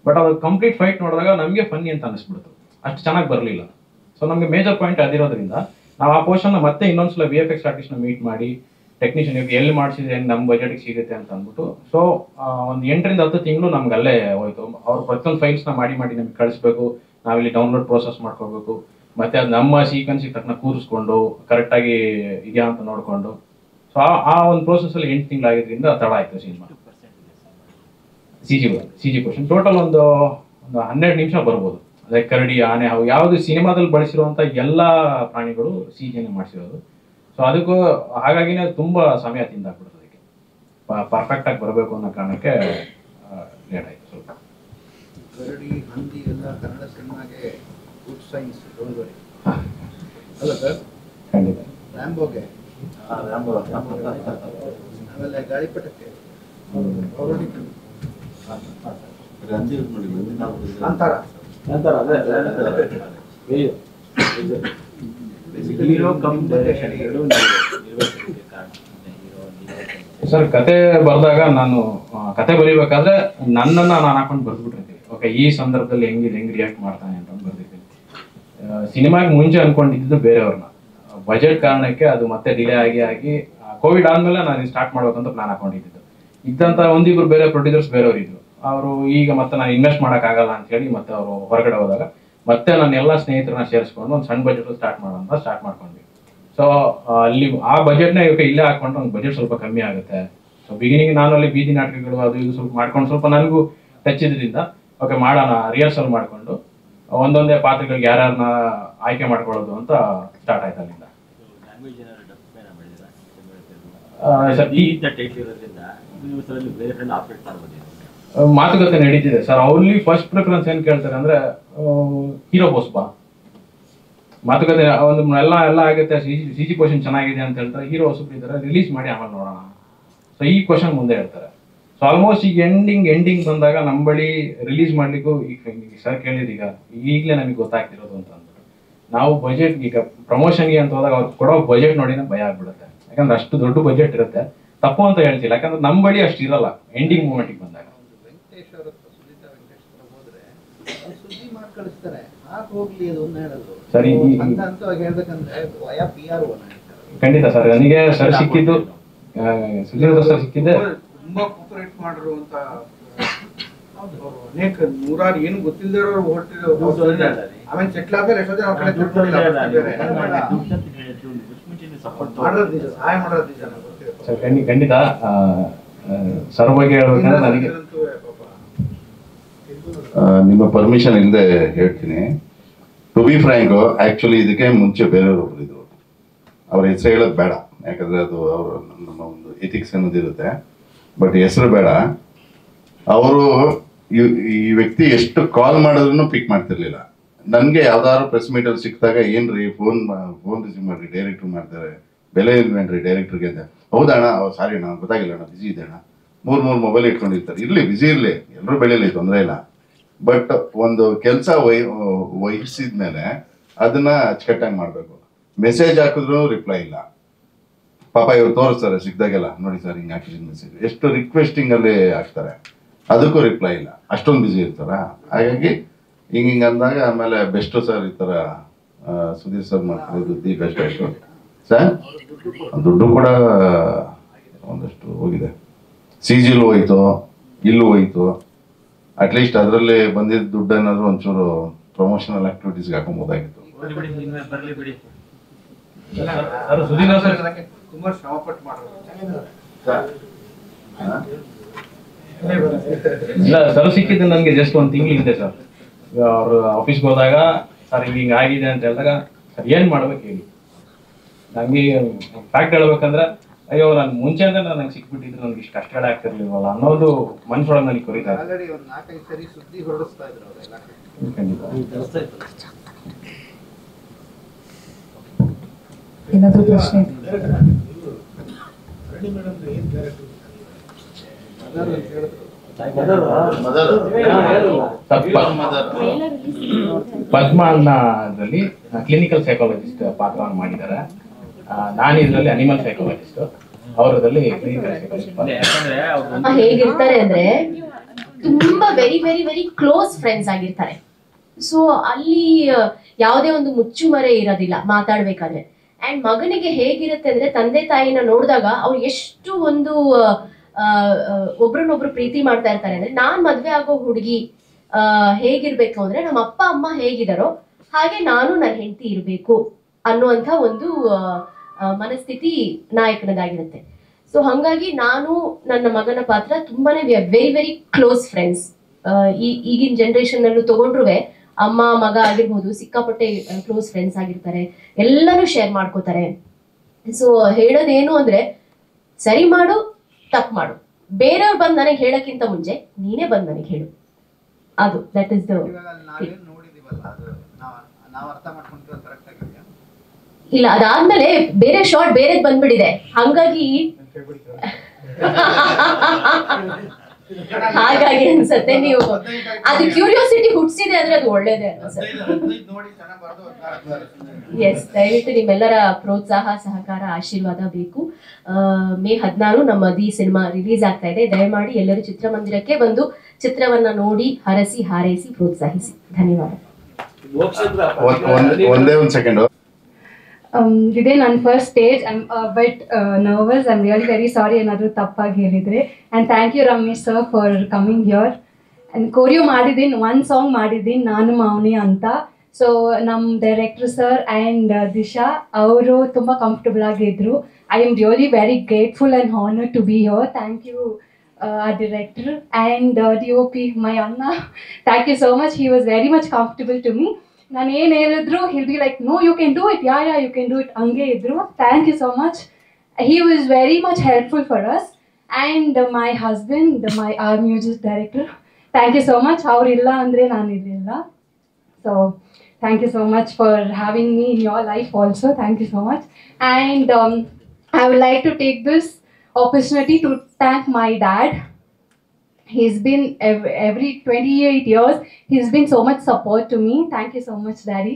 ಬಟ್ ಅದು ಕಂಪ್ಲೀಟ್ ಫೈಟ್ ನೋಡಿದಾಗ ನಮಗೆ ಫನ್ನಿ ಅಂತ ಅನಿಸ್ಬಿಡ್ತು, ಅಷ್ಟು ಚೆನ್ನಾಗಿ ಬರಲಿಲ್ಲ. ಸೊ ನಮಗೆ ಮೇಜರ್ ಪಾಯಿಂಟ್ ಅದಿರೋದ್ರಿಂದ ನಾವು ಆ ಪೋರ್ಷನ್ ಮತ್ತೆ ಇನ್ನೊಂದ್ಸಲ VFX ಆರ್ಟಿಸ್ಟ್ ನ ಮೀಟ್ ಮಾಡಿ ಟೆಕ್ನಿಷಿಯನ್ ಎಲ್ಲಿ ಮಾಡಿಸಿದ್ರೆ ನಮ್ಮ ಬಜೆಟ್ಗೆ ಸಿಗುತ್ತೆ ಅಂತ ಅಂದ್ಬಿಟ್ಟು. ಸೊ ಒಂದು 8 ರಿಂದ 10 ತಿಂಗಳು ನಮ್ಗೆ ಅಲ್ಲೇ ಹೋಯ್ತು. ಅವ್ರು ಪ್ರತಿಯೊಂದು ಫೈಲ್ಸ್ನ ಮಾಡಿ ನಮ್ಗೆ ಕಳಿಸ್ಬೇಕು, ನಾವಿಲ್ಲಿ ಡೌನ್ಲೋಡ್ ಪ್ರೋಸೆಸ್ ಮಾಡ್ಕೋಬೇಕು, ಮತ್ತೆ ಅದು ನಮ್ಮ ಸೀಕ್ವೆನ್ಸಿಗೆ ತಕ್ಕನ ಕೂರಿಸ್ಕೊಂಡು ಕರೆಕ್ಟಾಗಿ ಇದೆಯಾ ಅಂತ ನೋಡಿಕೊಂಡು. ಸೊ ಆ ಒಂದು ಪ್ರೋಸೆಸ್ ಅಲ್ಲಿ 8 ತಿಂಗಳಾಗಿದ್ರಿಂದ ತಡ ಆಯ್ತು ಸಿನಿಮಾ. CG ಪೋರ್ಷನ್ ಟೋಟಲ್ ಒಂದು 12 ನಿಮಿಷ ಬರ್ಬೋದು. ಅದೇ ಕರಡಿ, ಆನೆ, ಹಾವು ಯಾವುದು ಸಿನಿಮಾದಲ್ಲಿ ಬಳಸಿರುವಂತ ಎಲ್ಲಾ ಪ್ರಾಣಿಗಳು CGನೇ ಮಾಡಿಸಿರೋದು. ಸೊ ಅದಕ್ಕೂ ಹಾಗಾಗಿನೇ ತುಂಬಾ ಸಮಯ ತಿಂದಾಕ್ಬಿಡ್ತದೆ. ಅದಕ್ಕೆ ಪರ್ಫೆಕ್ಟ್ ಆಗಿ ಬರಬೇಕು ಅನ್ನೋ ಕಾರಣಕ್ಕೆ ಲೇಟ್ ಆಯ್ತು ಸ್ವಲ್ಪ. ಕರಡಿ, ಹಂದಿ ಎಲ್ಲ ಕನ್ನಡ ಸಿನಿಮಾಗೆ ಗುಡ್ ಸೈನ್ಸ್ ಅಲ್ಲ ಸರ್? ಖಂಡಿತ. ರ್ಯಾಂಬೋಗೆ, ಆಮೇಲೆ ಗಾಳಿಪಟಕ್ಕೆ, ಅಂತಾರ ಸರ್ ಕತೆ ಬರೆದಾಗ ನಾನು ಕತೆ ಬರೀಬೇಕಾದ್ರೆ ನನ್ನನ್ನ ನಾನು ಹಾಕೊಂಡು ಬರ್ದ್ಬಿಟ್ಟಿರ್ತೀನಿ. ಓಕೆ, ಈ ಸಂದರ್ಭದಲ್ಲಿ ಹೆಂಗ್ ರಿಯಾಕ್ಟ್ ಮಾಡ್ತಾನೆ ಅಂತ ಬರ್ದಿದ್ದೀನಿ. ಸಿನಿಮಾಗೆ ಮುಂಚೆ ಅನ್ಕೊಂಡಿದ್ದು ಬೇರೆಯವ್ರನ್ನ, ಬಜೆಟ್ ಕಾರಣಕ್ಕೆ ಅದು ಮತ್ತೆ ಡಿಲೇ ಆಗಿ ಕೋವಿಡ್ ಆದ್ಮೇಲೆ ನಾನು ಸ್ಟಾರ್ಟ್ ಮಾಡ್ಬೇಕಂತ ಪ್ಲಾನ್ ಹಾಕೊಂಡಿದ್ದು. ಇದ್ದಂತ ಒಂದಿಬ್ರು ಬೇರೆ ಪ್ರೊಡ್ಯೂಸರ್ಸ್ ಬೇರೆಯವ್ರು ಇದ್ರು. ಅವರು ಈಗ ಮತ್ತೆ ನಾನು ಇನ್ವೆಸ್ಟ್ ಮಾಡೋಕ್ಕಾಗಲ್ಲ ಅಂತ ಹೇಳಿ ಮತ್ತೆ ಅವರು ಹೊರಗಡೆ ಹೋದಾಗ ಮತ್ತೆ ನಾನು ಎಲ್ಲ ಸ್ನೇಹಿತರನ್ನ ಸೇರಿಸ್ಕೊಂಡು ಒಂದು ಸಣ್ಣ ಬಜೆಟ್ ಸ್ಟಾರ್ಟ್ ಮಾಡ್ಕೊಂಡ್ವಿ. ಸೊ ಅಲ್ಲಿ ಆ ಬಜೆಟ್ನ ಇಲ್ಲೇ ಹಾಕೊಂಡ್ರೆ ಒಂದು ಬಜೆಟ್ ಸ್ವಲ್ಪ ಕಮ್ಮಿ ಆಗುತ್ತೆ. ಸೊ ಬಿಗಿನಿಂಗ್ ನಾನು ಅಲ್ಲಿ ಬೀದಿ ನಾಟಕಗಳು ಅದು ಇದು ಸ್ವಲ್ಪ ಮಾಡ್ಕೊಂಡು ಸ್ವಲ್ಪ ನನಗೂ ಟಚ್ ಇದ್ರಿಂದ ಓಕೆ ಮಾಡೋಣ, ರಿಹರ್ಸಲ್ ಮಾಡ್ಕೊಂಡು ಒಂದೊಂದೇ ಪಾತ್ರಗಳಿಗೆ ಯಾರ್ಯಾರನ್ನ ಆಯ್ಕೆ ಮಾಡ್ಕೊಳ್ಳೋದು ಅಂತ ಸ್ಟಾರ್ಟ್ ಆಯ್ತು ಅಲ್ಲಿಂದ. ಟೈಟ್ಲ್ ಇರೋದ್ರಿಂದ ಯೂನಿವರ್ಸಲ್ಲಿ ಬೇರೆ ಫ್ರೆಂಡ್ ಆಪರೇಟ್ ಮಾಡ್ಬೋದು. ಮಾತುಕತೆ ನಡೀತಿದೆ ಸರ್. ಅವ್ರಲ್ಲಿ ಫಸ್ಟ್ ಪ್ರಿಫರೆನ್ಸ್ ಏನ್ ಕೇಳ್ತಾರೆ ಅಂದ್ರೆ ಹೀರೋ ಬೋಸ್ ಬಾ, ಮಾತುಕತೆ ಒಂದು ಎಲ್ಲ ಆಗುತ್ತೆ, ಸಿ ಜಿ ಪೋರ್ಷನ್ ಚೆನ್ನಾಗಿದೆ ಅಂತ ಹೇಳ್ತಾರೆ, ಹೀರೋ ಹೊಸಬ್ರು ಇದ್ದಾರೆ, ರಿಲೀಸ್ ಮಾಡಿ ಆಮೇಲೆ ನೋಡೋಣ. ಸೊ ಈ ಕ್ವಶನ್ ಮುಂದೆ ಹೇಳ್ತಾರೆ. ಸೊ ಆಲ್ಮೋಸ್ಟ್ ಈಗ ಎಂಡಿಂಗ್ ಬಂದಾಗ ನಮ್ಮ ಬಳಿ ರಿಲೀಸ್ ಮಾಡ್ಲಿಕ್ಕೂ ಈಗ ಸರ್ ಕೇಳಿದೀಗ ಈಗಲೇ ನಮಗೆ ಗೊತ್ತಾಗ್ತಿರೋದು ಅಂತ ಅಂದ್ಬಿಟ್ಟು ನಾವು ಬಜೆಟ್ ಈಗ ಪ್ರಮೋಷನ್ಗೆ ಅಂತ ಹೋದಾಗ ಅವ್ರು ಕೊಡೋ ಬಜೆಟ್ ನೋಡಿನೇ ಭಯ ಆಗ್ಬಿಡುತ್ತೆ. ಯಾಕಂದ್ರೆ ಅಷ್ಟು ದೊಡ್ಡ ಬಜೆಟ್ ಇರುತ್ತೆ. ತಪ್ಪು ಅಂತ ಹೇಳ್ತಿಲ್ಲ, ಯಾಕಂದ್ರೆ ನಮ್ಮ ಬಳಿ ಅಷ್ಟು ಇರಲ್ಲ ಎಂಡಿಂಗ್ ಮೂಮೆಂಟಿಗೆ ಬಂದಾಗ. ಸರಿ ಖಂಡಿತ ಸರ್. ನನಗೆ ಸರ್ ಸಿಕ್ಕಿದ್ದು ಸುಧೀಂದ್ರ ಸರ್ ಸಿಕ್ಕಿದ್ದೆ ತುಂಬಾ ಕೋಪರೇಟ್ ಮಾಡಿರುವಂತ ಅನೇಕ ನೂರಾರು ಏನು ಗೊತ್ತಿಲ್ಲದಿರೋರು ಆಮೇಲೆ ಸೆಟ್ಲ್ ಆದ್ಮೇಲೆ ಎಷ್ಟೋ ಜನ ಸಹಾಯ ಮಾಡೋದು ಸರ್. ಖಂಡಿತ ಸರ್ ಬಗ್ಗೆ ಹೇಳ್ಬೇಕಂದ್ರೆ ನನಗೆ ನಿಮ್ಮ ಪರ್ಮಿಷನ್ ಇಲ್ಲದೆ ಹೇಳ್ತೀನಿ. ಟು ಬಿ ಫ್ರ್ಯಾಂಕ್, ಆಕ್ಚುಲಿ ಇದಕ್ಕೆ ಮುಂಚೆ ಬೇರೆಯವರು ಒಬ್ರು ಇದ್ರು. ಅವ್ರ ಹೆಸರು ಹೇಳೋದು ಬೇಡ, ಯಾಕಂದ್ರೆ ಅದು ಅವರು ನಮ್ಮ ಒಂದು ಎಥಿಕ್ಸ್ ಅನ್ನೋದಿರುತ್ತೆ. ಬಟ್ ಹೆಸರು ಬೇಡ. ಅವರು ಈ ವ್ಯಕ್ತಿ ಎಷ್ಟು ಕಾಲ್ ಮಾಡಿದ್ರು ಪಿಕ್ ಮಾಡ್ತಿರ್ಲಿಲ್ಲ. ನನಗೆ ಯಾವ್ದಾದ್ರು ಪ್ರೆಸ್ ಮೀಟಲ್ಲಿ ಸಿಕ್ಕಿದಾಗ ಏನ್ರಿ ಫೋನ್ ರಿಸೀವ್ ಮಾಡ್ರಿ, ಡೈರೆಕ್ಟ್ರ್ ಮಾಡ್ತಾರೆ, ಬೆಲೆ ಇಲ್ವೇನ್ರಿ ಡೈರೆಕ್ಟ್ರಿಗೆ ಅಂತ. ಹೌದಣ್ಣ, ಸಾರಿ ಅಣ್ಣ ಗೊತ್ತಾಗಿಲ್ಲ ಅಣ್ಣ, ಬಿಸಿ ಇದೆ ಅಣ್ಣ. ಮೂರು ಮೊಬೈಲ್ ಇಟ್ಕೊಂಡಿರ್ತಾರೆ. ಇರಲಿ, ಬಿಸಿ ಇರಲಿ, ಎಲ್ಲರೂ ಬೆಳೆಯಲಿ, ತೊಂದರೆ ಇಲ್ಲ. ಬಟ್ ಒಂದು ಕೆಲಸ ವಹಿಸಿದ್ಮೇಲೆ ಅದನ್ನ ಅಚ್ಚುಕಟ್ಟಾಗಿ ಮಾಡಬೇಕು. ಮೆಸೇಜ್ ಹಾಕಿದ್ರು ರಿಪ್ಲೈ ಇಲ್ಲ. ಪಾಪ ಇವ್ರು ತೋರಿಸ್ತಾರೆ ಸಿಕ್ದಾಗೆಲ್ಲ, ನೋಡಿ ಸರ್ ಹಿಂಗೆ ಹಾಕಿದ್ದೀನಿ ಮೆಸೇಜ್, ಎಷ್ಟು ರಿಕ್ವೆಸ್ಟಿಂಗ್ ಅಲ್ಲಿ ಹಾಕ್ತಾರೆ, ಅದಕ್ಕೂ ರಿಪ್ಲೈ ಇಲ್ಲ. ಅಷ್ಟೊಂದು ಬಿಸಿ ಇರ್ತಾರ. ಹಾಗಾಗಿ ಹಿಂಗೆ ಅಂದಾಗ ಆಮೇಲೆ ಬೆಸ್ಟ್ ಸರ್ ಈ ಥರ ಸುಧೀರ್ ಸರ್ ಮಾಡ್ತಿದ್ದು ದಿ ಬೆಸ್ಟ್ ಆಯಿತು ಸರ್. ದುಡ್ಡು ಕೂಡ ಒಂದಷ್ಟು ಹೋಗಿದೆ, CG-ಲೂ ಹೋಯ್ತು, ಇಲ್ಲೂ ಹೋಯ್ತು. ಅಟ್ಲೀಸ್ಟ್ ಅದರಲ್ಲಿ ಬಂದಿದ್ದ ದುಡ್ಡು ಏನಾದ್ರು ಒಂಚೂರು ಪ್ರಮೋಷನಲ್ ಆಕ್ಟಿವಿಟೀಸ್ಗೆ ಹಾಕೊಂಬೋದಾಗಿತ್ತು. ತುಂಬಾ ಶ್ರಮಪಟ್ಟು ಮಾಡೋದು. ಇಲ್ಲ ಸರ್, ಸಿಕ್ಕಿದ್ದು ನನಗೆ ಜಸ್ಟ್ ಒಂದು ತಿಂಗಳಿಂದೆ ಸರ್. ಅವರು ಆಫೀಸ್ಗೆ ಹೋದಾಗ ಸರ್ ಹಿಂಗೆ ಆಗಿದೆ ಅಂತ ಹೇಳಿದಾಗ ಸರ್ ಏನು ಮಾಡ್ಬೇಕು ಹೇಳಿ. ನನಗೆ ಫ್ಯಾಕ್ಟ್ ಹೇಳ್ಬೇಕಂದ್ರೆ ಅಯ್ಯೋ ನಾನು ಮುಂಚೆ ಅಂದ್ರೆ ನನಗೆ ಸಿಕ್ಬಿಟ್ಟಿದ್ರೆ ನನಗೆ ಇಷ್ಟು ಕಷ್ಟಗಳೇ ಆಗ್ತಿರ್ಲಿಲ್ವಲ್ಲ ಅನ್ನೋದು ಮನಸ್ಸೊಳಗೆ ನನಗೆ ಕೊರಿತಾರೆ. ಏನಾದರೂ ಪ್ರಶ್ನೆ ಪದ್ಮ ಅನ್ನೋದ್ರಲ್ಲಿ ಕ್ಲಿನಿಕಲ್ ಸೈಕಾಲಜಿಸ್ಟ್ ಪಾತ್ರವನ್ನು ಮಾಡಿದ್ದಾರೆ. ನಾನು ಇದರಲ್ಲಿ ಅನಿಮಲ್ ಸೈಕಾಲಜಿಸ್ಟ್, ಅವರದಲ್ಲಿ ಕ್ಲಿನಿಕಲ್ ಸೈಕಾಲಜಿಸ್ಟ್. ಹೇಗಿರ್ತಾರೆ ಅಂದ್ರೆ ತುಂಬಾ very very very close friends ಆಗಿರ್ತಾರೆ. ಸೊ ಅಲ್ಲಿ ಯಾವುದೇ ಒಂದು ಮುಚ್ಚುಮರೆ ಇರೋದಿಲ್ಲ ಮಾತಾಡ್ಬೇಕಾದ್ರೆ. ಅಂಡ್ ಮಗನಿಗೆ ಹೇಗಿರುತ್ತೆ ಅಂದ್ರೆ ತಂದೆ ತಾಯಿನ ನೋಡಿದಾಗ ಅವ್ರು ಎಷ್ಟು ಒಂದು ಒಬ್ರನ್ನೊಬ್ರು ಪ್ರೀತಿ ಮಾಡ್ತಾ ಇರ್ತಾರೆ ಅಂದ್ರೆ, ನಾನ್ ಮದ್ವೆ ಆಗೋ ಹುಡುಗಿ ಹೇಗಿರ್ಬೇಕು ಅಂದ್ರೆ ನಮ್ಮ ಅಪ್ಪ ಅಮ್ಮ ಹೇಗಿದಾರೋ ಹಾಗೆ ನಾನು ನನ್ನ ಹೆಂಡತಿ ಇರ್ಬೇಕು ಅನ್ನುವಂಥ ಒಂದು ಮನಸ್ಥಿತಿ ನಾಯಕನದಾಗಿರುತ್ತೆ. ಸೊ ಹಂಗಾಗಿ ನಾನು ನನ್ನ ಮಗನ ಪಾತ್ರ ತುಂಬಾನೇ ವೆರಿ ವೆರಿ ಕ್ಲೋಸ್ ಫ್ರೆಂಡ್ಸ್. ಈಗಿನ ಜನರೇಷನ್ ನಲ್ಲೂ ತಗೊಂಡ್ರು ಅಮ್ಮ ಮಗ ಆಗಿರ್ಬೋದು ಸಿಕ್ಕಾಪಟ್ಟೆ ಕ್ಲೋಸ್ ಫ್ರೆಂಡ್ಸ್ ಆಗಿರ್ತಾರೆ, ಎಲ್ಲಾನು ಶೇರ್ ಮಾಡ್ಕೋತಾರೆ. ಸೊ ಹೇಳೋದೇನು ಅಂದ್ರೆ, ಸರಿ ಮಾಡು ತಪ್ಪು ಮಾಡು, ಬೇರೆಯವ್ರು ಬಂದು ನನಗೆ ಹೇಳಕ್ಕಿಂತ ಮುಂಚೆ ನೀನೇ ಬಂದು ನನಗೆ ಹೇಳು. ಅದು ದಟ್ ಇಸ್ ದ. ಇಲ್ಲ, ಅದಾದ್ಮೇಲೆ ಬೇರೆ ಶಾರ್ಟ್ ಬೇರೆದ್ ಬಂದ್ಬಿಟ್ಟಿದೆ. ಹಾಗಾಗಿ ಅನ್ಸತ್ತೆ ನೀವು ಅದು ಕ್ಯೂರಿಯಾಸಿಟಿ ಹುಟ್ಟಿಸಿದೆ ಅಂದ್ರೆ ಅದು ಒಳ್ಳೇದೇ ಅನ್ಸುತ್ತೆ. ಎಸ್, ದಯವಿಟ್ಟು ನಿಮ್ಮೆಲ್ಲರ ಪ್ರೋತ್ಸಾಹ ಸಹಕಾರ ಆಶೀರ್ವಾದ ಬೇಕು. ಮೇ 16 ನಮ್ಮ ದಿ ಸಿನಿಮಾ ರಿಲೀಸ್ ಆಗ್ತಾ ಇದೆ. ದಯಮಾಡಿ ಎಲ್ಲರೂ ಚಿತ್ರಮಂದಿರಕ್ಕೆ ಬಂದು ಚಿತ್ರವನ್ನ ನೋಡಿ ಹರಸಿ ಹಾರೈಸಿ ಪ್ರೋತ್ಸಾಹಿಸಿ. ಧನ್ಯವಾದ. ಒಂದೇ ಒಂದು ಸೆಕೆಂಡ್. Today ನನ್ನ first stage. I am but nervous. I am really very sorry ಏನಾದರೂ ತಪ್ಪಾಗಿ ಹೇಳಿದರೆ. And thank you Ramesh sir for coming here. And choreo ಮಾಡಿದ್ದೀನಿ, ಒಂದು ಸಾಂಗ್ ಮಾಡಿದ್ದೀನಿ, ನಾನು ಮೌನಿ ಅಂತ. ಸೊ ನಮ್ಮ ಡೈರೆಕ್ಟರ್ ಸರ್ ಆ್ಯಂಡ್ ದಿಶಾ ಅವರು ತುಂಬ ಕಂಫರ್ಟಬಲ್ ಆಗಿದ್ದರು. I am really very grateful and honour to be here. Thank you our director and DOP my Anna. Thank you so much. He was very much comfortable to me. ನಾನು ಏನು ಹೇಳಿದ್ರು he'll be like, no you can do it, yeah you can do it, ಹಂಗೆ ಇದ್ರು. Thank you so much. he was very much helpful for us. And my husband, our music director, thank you so much. Avrilla andre naan irilla. So thank you so much for having me in your life also. Thank you so much. And I would like to take this opportunity to thank my dad. He's been every 28 years, he's been so much support to me. Thank you so much, Daddy.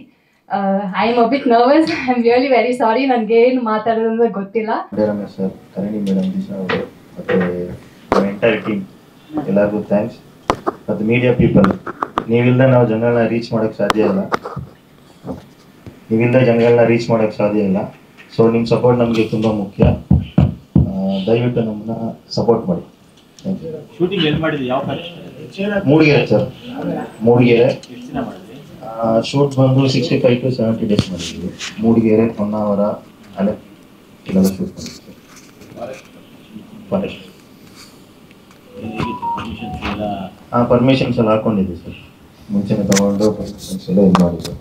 I am a bit nervous. I'm really very sorry. ನನಗೆ ಏನು ಮಾತಾಡೋದು ಅಂತ ಗೊತ್ತಿಲ್ಲ. ರಮೇಶ್ ಸರ್, ಕರಣಿ ಮೇಡಮ್, ದಿಶಾ ಅವರು ಮತ್ತು ಎಂಟೈರ್ ಟೀಮ್ ಎಲ್ಲರಿಗೂ ಥ್ಯಾಂಕ್ಸ್. ಮತ್ತು ಮೀಡಿಯಾ ಪೀಪಲ್, ನೀವಿಲ್ಲದೆ ನಾವು ಜನಗಳನ್ನ ರೀಚ್ ಮಾಡೋಕ್ಕೆ ಸಾಧ್ಯ ಇಲ್ಲ. ಸೊ ನಿಮ್ಮ ಸಪೋರ್ಟ್ ನಮಗೆ ತುಂಬ ಮುಖ್ಯ. ದಯವಿಟ್ಟು ನಮ್ಮನ್ನ ಸಪೋರ್ಟ್ ಮಾಡಿ. Thank you. ಶೂಟಿಂಗ್ ಎಲ್ಲಿ ಮಾಡಿದ್ವಿ? ಯಾವ ಮೂಡಿಗೆರೆ ಸರ್, ಮೂಡಿಗೆರೆ. ಎಷ್ಟು ದಿನ ಮಾಡಿದ್ವಿ? ಶೂಟ್ ಬಂದು 65 to 70 ಡೇಸ್ ಮಾಡಿದ್ವಿ. ಮೂಡಿಗೆರೆ, ಹೊನ್ನಾವರ, ಅಲ್ಲೇ ಇಲ್ಲೆಲ್ಲ ಶೂಟ್ ಮಾಡಿದ್ವಿ. ಫಾರೆಸ್ಟ್ ಪರ್ಮಿಷನ್ಸ್ ಎಲ್ಲ ಹಾಕೊಂಡಿದ್ವಿ ಸರ್, ಮುಂಚೆನೇ ತಗೊಂಡು ಪರ್ಮಿಷನ್ಸ್ ಎಲ್ಲ ಇದು ಮಾಡಿದ್ವಿ.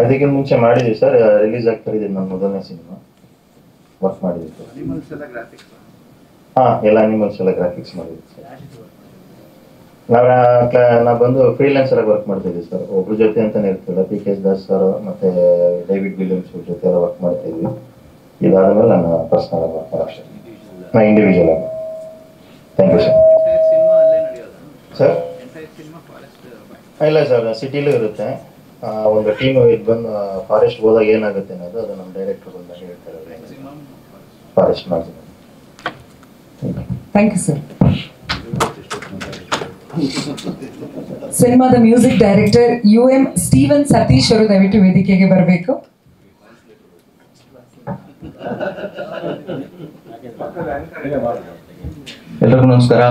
ಇದಕ್ಕಿಂತ ಮುಂಚೆ ಮಾಡಿದ್ವಿ ಸರ್, ರಿಲೀಸ್ ಆಗ್ತಾ ಇದೆ ನನ್ನ ಮೊದಲನೇ ಸಿನಿಮಾ ವರ್ಕ್ ಮಾಡಿದ್ವಿ ಸರ್. ಎಲ್ಲ ಅನಿಮಲ್ಸ್ ಎಲ್ಲ ಗ್ರಾಫಿಕ್ಸ್ ಮಾಡಿದ್ವಿ ಸರ್. ನಾವು ಬಂದು ಫ್ರೀಲ್ಯಾನ್ಸರ್ ಆಗಿ ವರ್ಕ್ ಮಾಡ್ತಿದ್ವಿ ಸರ್. ಒಬ್ರ ಜೊತೆ ಅಂತಾನೆ ಇರ್ತಿಲ್ಲ, PK ದಾಸ್ ಸರ್ ಮತ್ತೆ ಡೇವಿಡ್ ವಿಲಿಯಮ್ಸ್ ಜೊತೆ ಎಲ್ಲ ವರ್ಕ್ ಮಾಡ್ತಿದ್ವಿ. ಇದಾದ್ಮೇಲೆ ನಾನು ಪರ್ಸನಲ್ ಆಗಿ ವರ್ಕ್ ಮಾಡೋದು ಅಷ್ಟೇ, ನಾ ಇಂಡಿವಿಜುವಲ್ ಆಗಿ. Thank you sir. ಸರ್ ಇಲ್ಲ ಸರ್, ಸಿಟಿಲೂ ಇರುತ್ತೆ. ಒಂದು ಟೀಮ್ ಇದು ಬಂದು ಫಾರೆಸ್ಟ್ ಹೋದಾಗ ಏನಾಗುತ್ತೆ ಅನ್ನೋದು ಅದು ನಮ್ಮ ಡೈರೆಕ್ಟರ್ ಬಂದಾಗ ಹೇಳ್ತಾರೆ. ಫಾರೆಸ್ಟ್ ಮಾಡ್ತೀನಿ. Thank you sir. ಸಿನಿಮಾದ music director UM Steven Satish ಅವರು ದಯವಿಟ್ಟು ವೇದಿಕೆಗೆ ಬರಬೇಕು. ಎಲ್ಲರಿಗೂ ನಮಸ್ಕಾರ.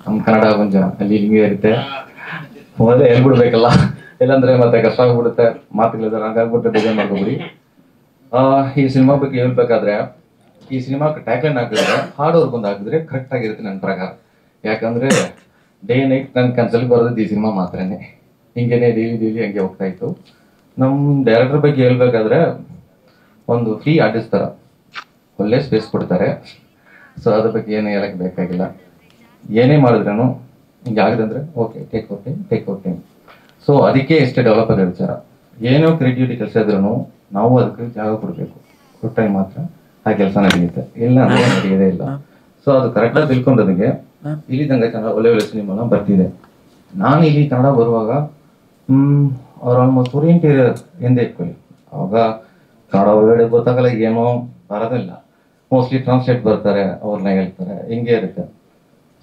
ನಮ್ಮ ಕನ್ನಡ ಕೊಂಚ ಅಲ್ಲಿ ಹಿಂಗೆ ಇರುತ್ತೆ, ಮೊದಲೇ ಹೇಳ್ಬಿಡ್ಬೇಕಲ್ಲ, ಇಲ್ಲಾಂದ್ರೆ ಮತ್ತೆ ಕಷ್ಟ ಆಗ್ಬಿಡುತ್ತೆ, ಮಾತುಗಳಿದ್ರೆ ಹಂಗಾಗ್ಬಿಟ್ಟು ಡಿಸೈನ್ ಮಾಡ್ಕೊಬಿಡಿ. ಈ ಸಿನಿಮಾ ಬಗ್ಗೆ ಹೇಳ್ಬೇಕಾದ್ರೆ, ಈ ಸಿನಿಮಾಕ್ಕೆ ಟ್ಯಾಗ್ಲೈನ್ ಹಾಕಿದ್ರೆ ಹಾರ್ಡ್ ವರ್ಕ್ ಒಂದು ಹಾಕಿದ್ರೆ ಕರೆಕ್ಟ್ ಆಗಿರುತ್ತೆ ನನ್ನ ಪ್ರಕಾರ. ಯಾಕಂದ್ರೆ ಡೇ ನೈಟ್ ನನ್ನ ಕನ್ಸಲ್ಲಿ ಬರೋದು ಈ ಸಿನಿಮಾ ಮಾತ್ರನೇ. ಹಿಂಗೇನೆ ಡೈಲಿ ಹಂಗೆ ಹೋಗ್ತಾ ಇತ್ತು. ನಮ್ಮ ಡೈರೆಕ್ಟರ್ ಬಗ್ಗೆ ಹೇಳ್ಬೇಕಾದ್ರೆ ಒಂದು ಫ್ರೀ ಆರ್ಟಿಸ್ಟ್ ಥರ ಒಳ್ಳೆ ಸ್ಪೇಸ್ ಕೊಡ್ತಾರೆ. ಸೊ ಅದ್ರ ಬಗ್ಗೆ ಏನು ಹೇಳಕ್ಕೆ ಬೇಕಾಗಿಲ್ಲ. ಏನೇ ಮಾಡಿದ್ರೂ ಹಿಂಗೆ ಆಗಿದಂದ್ರೆ okay, take out time. So ಅದಕ್ಕೆ ಎಷ್ಟೇ ಡೆವಲಪ್ ಆಗೋ ವಿಚಾರ. ಏನೋ ಕ್ರಿಯೇಟಿವಿಟಿ ಕೆಲಸ ಇದ್ರೂ ನಾವು ಅದಕ್ಕೆ ಜಾಗ ಕೊಡಬೇಕು. ಕೊಟ್ಟರೆ ಮಾತ್ರ ಆ ಕೆಲಸ ನಡೆಯುತ್ತೆ, ಇಲ್ಲ ಅಂದ್ರೆ ನಡೆಯೋದೇ ಇಲ್ಲ. ಸೊ ಅದು ಕರೆಕ್ಟಾಗಿ ತಿಳ್ಕೊಂಡೋದಕ್ಕೆ ಇಲ್ಲಿ ತನಕ ಕನ್ನಡ ಒಳ್ಳೆ ಸಿನಿಮಾನ ಬರ್ತಿದೆ. ನಾನು ಇಲ್ಲಿ ಕನ್ನಡ ಬರುವಾಗ ಅವ್ರು ಆಲ್ಮೋಸ್ಟ್ ಓರಿಯೆಂಟೇರಿಯಾ ಎಂದೇ ಇಟ್ಕೊಳ್ಳಿ. ಅವಾಗ ಕನ್ನಡ ಒಳಗಡೆ ಗೊತ್ತಾಗಲ್ಲ, ಏನೋ ಬರೋದಿಲ್ಲ. ಮೋಸ್ಟ್ಲಿ ಟ್ರಾನ್ಸ್ಲೇಟ್ ಬರ್ತಾರೆ, ಅವ್ರನ್ನ ಹೇಳ್ತಾರೆ, ಹಿಂಗೆ ಇರುತ್ತೆ.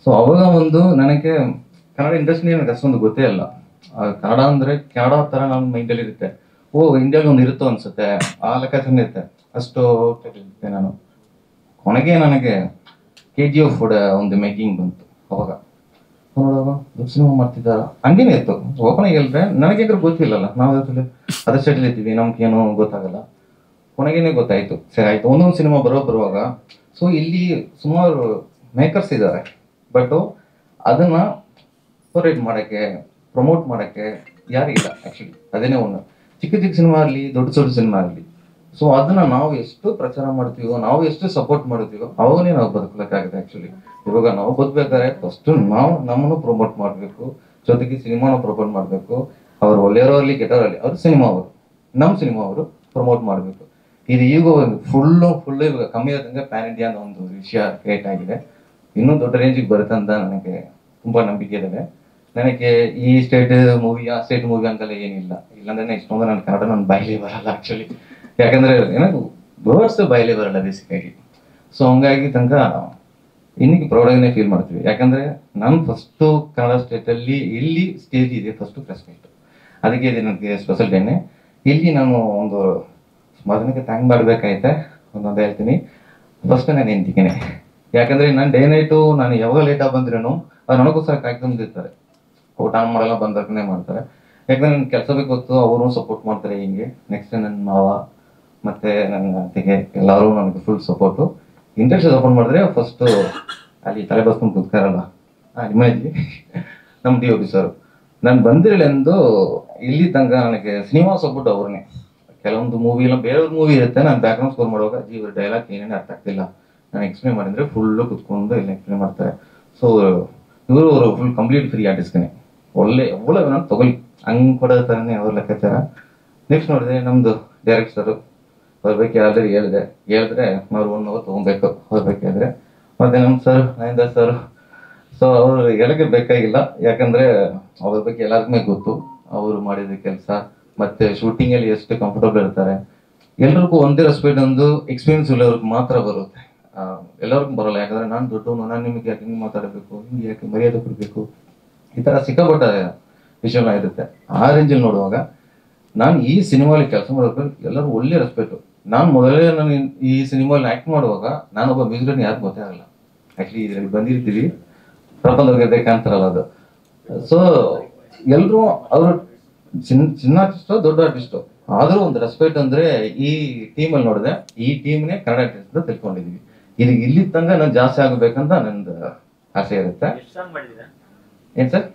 ಸೊ ಅವಾಗ ಒಂದು ನನಗೆ ಕನ್ನಡ ಇಂಡಸ್ಟ್ರಿ ನನಗೆ ಅಷ್ಟೊಂದು ಗೊತ್ತೇ ಇಲ್ಲ. ಕನ್ನಡ ಅಂದರೆ ಕನ್ನಡ ಥರ ನನ್ನ ಮೈಂಡಲ್ಲಿ ಇರುತ್ತೆ. ಇಂಡಿಯಾಗೆ ಒಂದು ಇರುತ್ತೋ ಅನ್ಸುತ್ತೆ, ಆ ಲೆಕ್ಕಾಚಾರ ಇರುತ್ತೆ. ಅಷ್ಟು ಇರುತ್ತೆ. ನಾನು ಕೊನೆಗೆ ನನಗೆ KGF ಒಂದು ಮೇಕಿಂಗ್ ಬಂತು. ಅವಾಗ ನೋಡುವಾಗ ದೊಡ್ಡ ಸಿನಿಮಾ ಮಾಡ್ತಿದ್ದಾರ, ಹಂಗೇನೆ ಇತ್ತು. ಓಪನ್ ಆಗಿ ಹೇಳಿದ್ರೆ ನನಗೇಂದ್ರೆ ಗೊತ್ತಿಲ್ಲಲ್ಲ, ನಾವು ಅದರ್ ಸೈಡಲ್ಲಿ ಇರ್ತೀವಿ, ನಮ್ಗೇನು ಗೊತ್ತಾಗಲ್ಲ. ಕೊನೆಗೇನೆ ಗೊತ್ತಾಯ್ತು, ಸರಿ ಆಯ್ತು ಒಂದೊಂದು ಸಿನಿಮಾ ಬರುವಾಗ. ಸೊ ಇಲ್ಲಿ ಸುಮಾರು ಮೇಕರ್ಸ್ ಇದ್ದಾರೆ, ಬಟ್ ಅದನ್ನ ಪ್ರೊರೇಟ್ ಮಾಡೋಕ್ಕೆ, ಪ್ರಮೋಟ್ ಮಾಡೋಕ್ಕೆ ಯಾರಿಲ್ಲ ಆ್ಯಕ್ಚುಲಿ. ಅದೇನೇ ಒಂದು ಚಿಕ್ಕ ಸಿನಿಮಾ ಆಗಲಿ, ದೊಡ್ಡ ಸಿನಿಮಾ ಆಗಲಿ. ಸೊ ಅದನ್ನ ನಾವು ಎಷ್ಟು ಪ್ರಚಾರ ಮಾಡ್ತೀವೋ, ನಾವು ಎಷ್ಟು ಸಪೋರ್ಟ್ ಮಾಡ್ತೀವೋ ಅವಾಗನೇ ನಾವು ಬದುಕಬೇಕಾಗುತ್ತೆ ಆ್ಯಕ್ಚುಲಿ. ಇವಾಗ ನಾವು ಬದುಕಬೇಕಾದ್ರೆ ಫಸ್ಟ್ ನಾವು ನಮ್ಮನ್ನು ಪ್ರಮೋಟ್ ಮಾಡಬೇಕು, ಜೊತೆಗೆ ಸಿನಿಮಾನ ಪ್ರಮೋಟ್ ಮಾಡಬೇಕು. ಅವ್ರು ಒಳ್ಳೆಯವರಲ್ಲಿ ಕೆಟ್ಟವರಲ್ಲಿ ಅವ್ರ ಸಿನಿಮಾ ಅವರು, ನಮ್ಮ ಸಿನಿಮಾ ಅವರು ಪ್ರಮೋಟ್ ಮಾಡಬೇಕು. ಇದು ಈಗ ಒಂದು ಫುಲ್ಲು ಇವಾಗ ಕಮ್ಮಿ ಆದಂಗೆ ಪ್ಯಾನ್ ಇಂಡಿಯಾ ಅನ್ನೋ ಒಂದು ವಿಷಯ ಕ್ರಿಯೇಟ್ ಆಗಿದೆ. ಇನ್ನೂ ದೊಡ್ಡ ರೇಂಜಿಗೆ ಬರುತ್ತೆ ಅಂತ ನನಗೆ ತುಂಬ ನಂಬಿಕೆ ಇದೆ. ನನಗೆ ಈ ಸ್ಟೇಟ್ ಮೂವಿ ಆ ಸ್ಟೇಟ್ ಮೂವಿ ಅಂತೆಲ್ಲ ಏನಿಲ್ಲ. ಇಲ್ಲಾಂದ್ರೆ ಇಷ್ಟೊಂದು ನನ್ನ ಕನ್ನಡ ನನ್ನ ಬಾಯಿಲಿ ಬರಲ್ಲ ಆ್ಯಕ್ಚುಲಿ. ಯಾಕಂದರೆ ಏನಾದ್ರು ವರ್ಡ್ಸ್ ಬಾಯಿಲಿ ಬರಲ್ಲ ಬೇಸಿಕಾಗಿ. ಸೊ ಹಂಗಾಗಿ ತನಕ ಇನ್ನಿಗೆ ಪ್ರೌಡಾಗಿನೇ ಫೀಲ್ ಮಾಡ್ತೀವಿ. ಯಾಕಂದರೆ ನಾನು ಫಸ್ಟು ಕನ್ನಡ ಸ್ಟೇಟಲ್ಲಿ ಇಲ್ಲಿ ಸ್ಟೇಜ್ ಇದೆ, ಫಸ್ಟು ಪ್ರೆಸ್ ಮೀಟ್. ಅದಕ್ಕೆ ಇದು ನನಗೆ ಸ್ಪೆಷಲ್ ಡೇನೆ. ಇಲ್ಲಿ ನಾನು ಒಂದು ಮೊದಲಿಗೆ ಥ್ಯಾಂಕ್ ಮಾಡಬೇಕಾಯ್ತೆ. ಒಂದೊಂದು ಹೇಳ್ತೀನಿ. ಫಸ್ಟ್ ನಾನು ಹೆಂಡ್ತಿಗೆನೆ. ಯಾಕಂದರೆ ನಾನು ಡೇ ನೈಟು ನಾನು ಯಾವಾಗ ಲೇಟಾಗಿ ಬಂದ್ರೂ ಅದು ನನಗೋಸ್ಕರ ಕಾಯ್ಕೊಂಡಿರ್ತಾರೆ. ಊಟ ಮಾಡಲ್ಲ, ಬಂದಕ್ಕೇ ಮಾಡ್ತಾರೆ. ಯಾಕಂದರೆ ನನ್ನ ಕೆಲಸ ಬೇಕು ಗೊತ್ತು, ಅವರು ಸಪೋರ್ಟ್ ಮಾಡ್ತಾರೆ. ಹಿಂಗೆ ನೆಕ್ಸ್ಟ್ ನನ್ನ ಮಾವ ಮತ್ತು ನನ್ನ ಅತ್ತಿಗೆ ಎಲ್ಲರೂ ನನಗೆ ಫುಲ್ ಸಪೋರ್ಟು. ಇಂಟ್ರೆಸ್ಟ್ ಸಪೋರ್ಟ್ ಮಾಡಿದ್ರೆ ಫಸ್ಟು ಅಲ್ಲಿ ತಲೆ ಬಸ್ಕೊಂಡು ಕೂತ್ಕಾರಲ್ಲ ನಿಮ್ಮಜ್ಜಿ, ನಮ್ಮ DOP ಸರ್. ನಾನು ಬಂದಿರಲೆಂದು ಇಲ್ಲಿ ತನಕ ನನಗೆ ಸಿನಿಮಾ ಸಪೋರ್ಟ್ ಅವ್ರನ್ನೇ. ಕೆಲವೊಂದು ಮೂವಿ ಇಲ್ಲ ಬೇರೆಯವ್ರ ಮೂವಿ ಇರುತ್ತೆ, ನಾನು ಬ್ಯಾಕ್ಗ್ರೌಂಡ್ ಸ್ಕೋರ್ ಮಾಡುವಾಗ ಇವ್ರ ಡೈಲಾಗ್ ಏನೇನು ಅರ್ಥ ಆಗ್ತಿಲ್ಲ, ನಾನು ಎಕ್ಸ್ಪ್ಲೇನ್ ಮಾಡಿದ್ರೆ ಫುಲ್ಲು ಕುತ್ಕೊಂಡು ಎಲ್ಲ ಎಕ್ಸ್ಪ್ಲೇನ್ ಮಾಡ್ತಾರೆ. ಸೊ ಇವರು ಫುಲ್ ಕಂಪ್ಲೀಟ್ ಫ್ರೀ ಆರ್ಟಿಸ್ಟ್ನೇ, ಒಳ್ಳೆ ನಾನು ತಗೊಳ್ಳಿ ಹಂಗೆ ಕೊಡೋ ಥರನೇ ಅವ್ರ ಲೆಕ್ಕಾಚಾರ. ನೆಕ್ಸ್ಟ್ ನೋಡಿದ್ರೆ ನಮ್ಮದು ಡೈರೆಕ್ಟರು ಅವ್ರ ಬಗ್ಗೆ ಆಲ್ರೆಡಿ ಹೇಳಿದ್ರೆ ನಾವು 1 hour ತೊಗೊಬೇಕು ಅವ್ರ ಬಗ್ಗೆ ಆದರೆ. ಮತ್ತು ನಮ್ಮ ಸರ್ ನರೇಂದ್ರ ಸರ್, ಸೊ ಅವರು ಹೇಳಕ್ಕೆ ಬೇಕಾಗಿಲ್ಲ, ಯಾಕಂದರೆ ಅವ್ರ ಬಗ್ಗೆ ಎಲ್ಲರಿಗೂ ಗೊತ್ತು ಅವರು ಮಾಡಿದ ಕೆಲಸ ಮತ್ತು ಶೂಟಿಂಗಲ್ಲಿ ಎಷ್ಟು ಕಂಫರ್ಟಬಲ್ ಇರ್ತಾರೆ. ಎಲ್ರಿಗೂ ಒಂದೇ ರೆಸ್ಪೆಕ್ಟ್, ಒಂದು ಎಕ್ಸ್ಪೀರಿಯನ್ಸ್ ಇಲ್ಲವ್ರಿಗೆ ಮಾತ್ರ ಬರುತ್ತೆ, ಎಲ್ಲರಿಗೂ ಬರೋಲ್ಲ. ಯಾಕಂದರೆ ನಾನು ದೊಡ್ಡವನು, ನಾನು ನಿಮಗೆ ಯಾಕೆ ಹಿಂಗೆ ಮಾತಾಡಬೇಕು, ಹಿಂಗೆ ಯಾಕೆ ಮರ್ಯಾದೆ ಕೊಡಬೇಕು, ಈ ಥರ ಸಿಕ್ಕಾಪಟ್ಟ ವಿಷಯನ ಇರುತ್ತೆ. ಆ ರೇಂಜಲ್ಲಿ ನೋಡುವಾಗ ನಾನು ಈ ಸಿನಿಮಾಲಿ ಕೆಲಸ ಮಾಡೋದು ಎಲ್ಲರೂ ಒಳ್ಳೆ ರೆಸ್ಪೆಕ್ಟು. ನಾನು ಮೊದಲೇ ನಾನು ಈ ಸಿನಿಮಾಲಿ ಆ್ಯಕ್ಟ್ ಮಾಡುವಾಗ ನಾನೊಬ್ಬ ಮ್ಯೂಸಿಕ್ ಯಾರು ಗೊತ್ತೇ ಆಗಲ್ಲ. ಆ್ಯಕ್ಚುಲಿ ಇದರಲ್ಲಿ ಬಂದಿರ್ತೀವಿ ಪ್ರಪಂಚ ಕಾಣ್ತಾರಲ್ಲ ಅದು. ಸೊ ಎಲ್ಲರೂ ಅವರು ಚಿನ್ನ ಆರ್ಟಿಸ್ಟು ದೊಡ್ಡ ಆರ್ಟಿಸ್ಟು, ಆದರೂ ಒಂದು ರೆಸ್ಪೆಕ್ಟ್ ಅಂದರೆ ಈ ಟೀಮಲ್ಲಿ ನೋಡಿದೆ, ಈ ಟೀಮ್ನೇ ಕನ್ನಡ ಆರ್ಟಿಸ್ಟ್ ಅಂತ ತಿಳ್ಕೊಂಡಿದ್ದೀವಿ. ಇದು ಇಲ್ಲಿ ತನಕ ನಾನು ಜಾಸ್ತಿ ಆಗಬೇಕಂತ ನಂದು ಆಸೆ ಇರುತ್ತೆ. ಏನು ಸರ್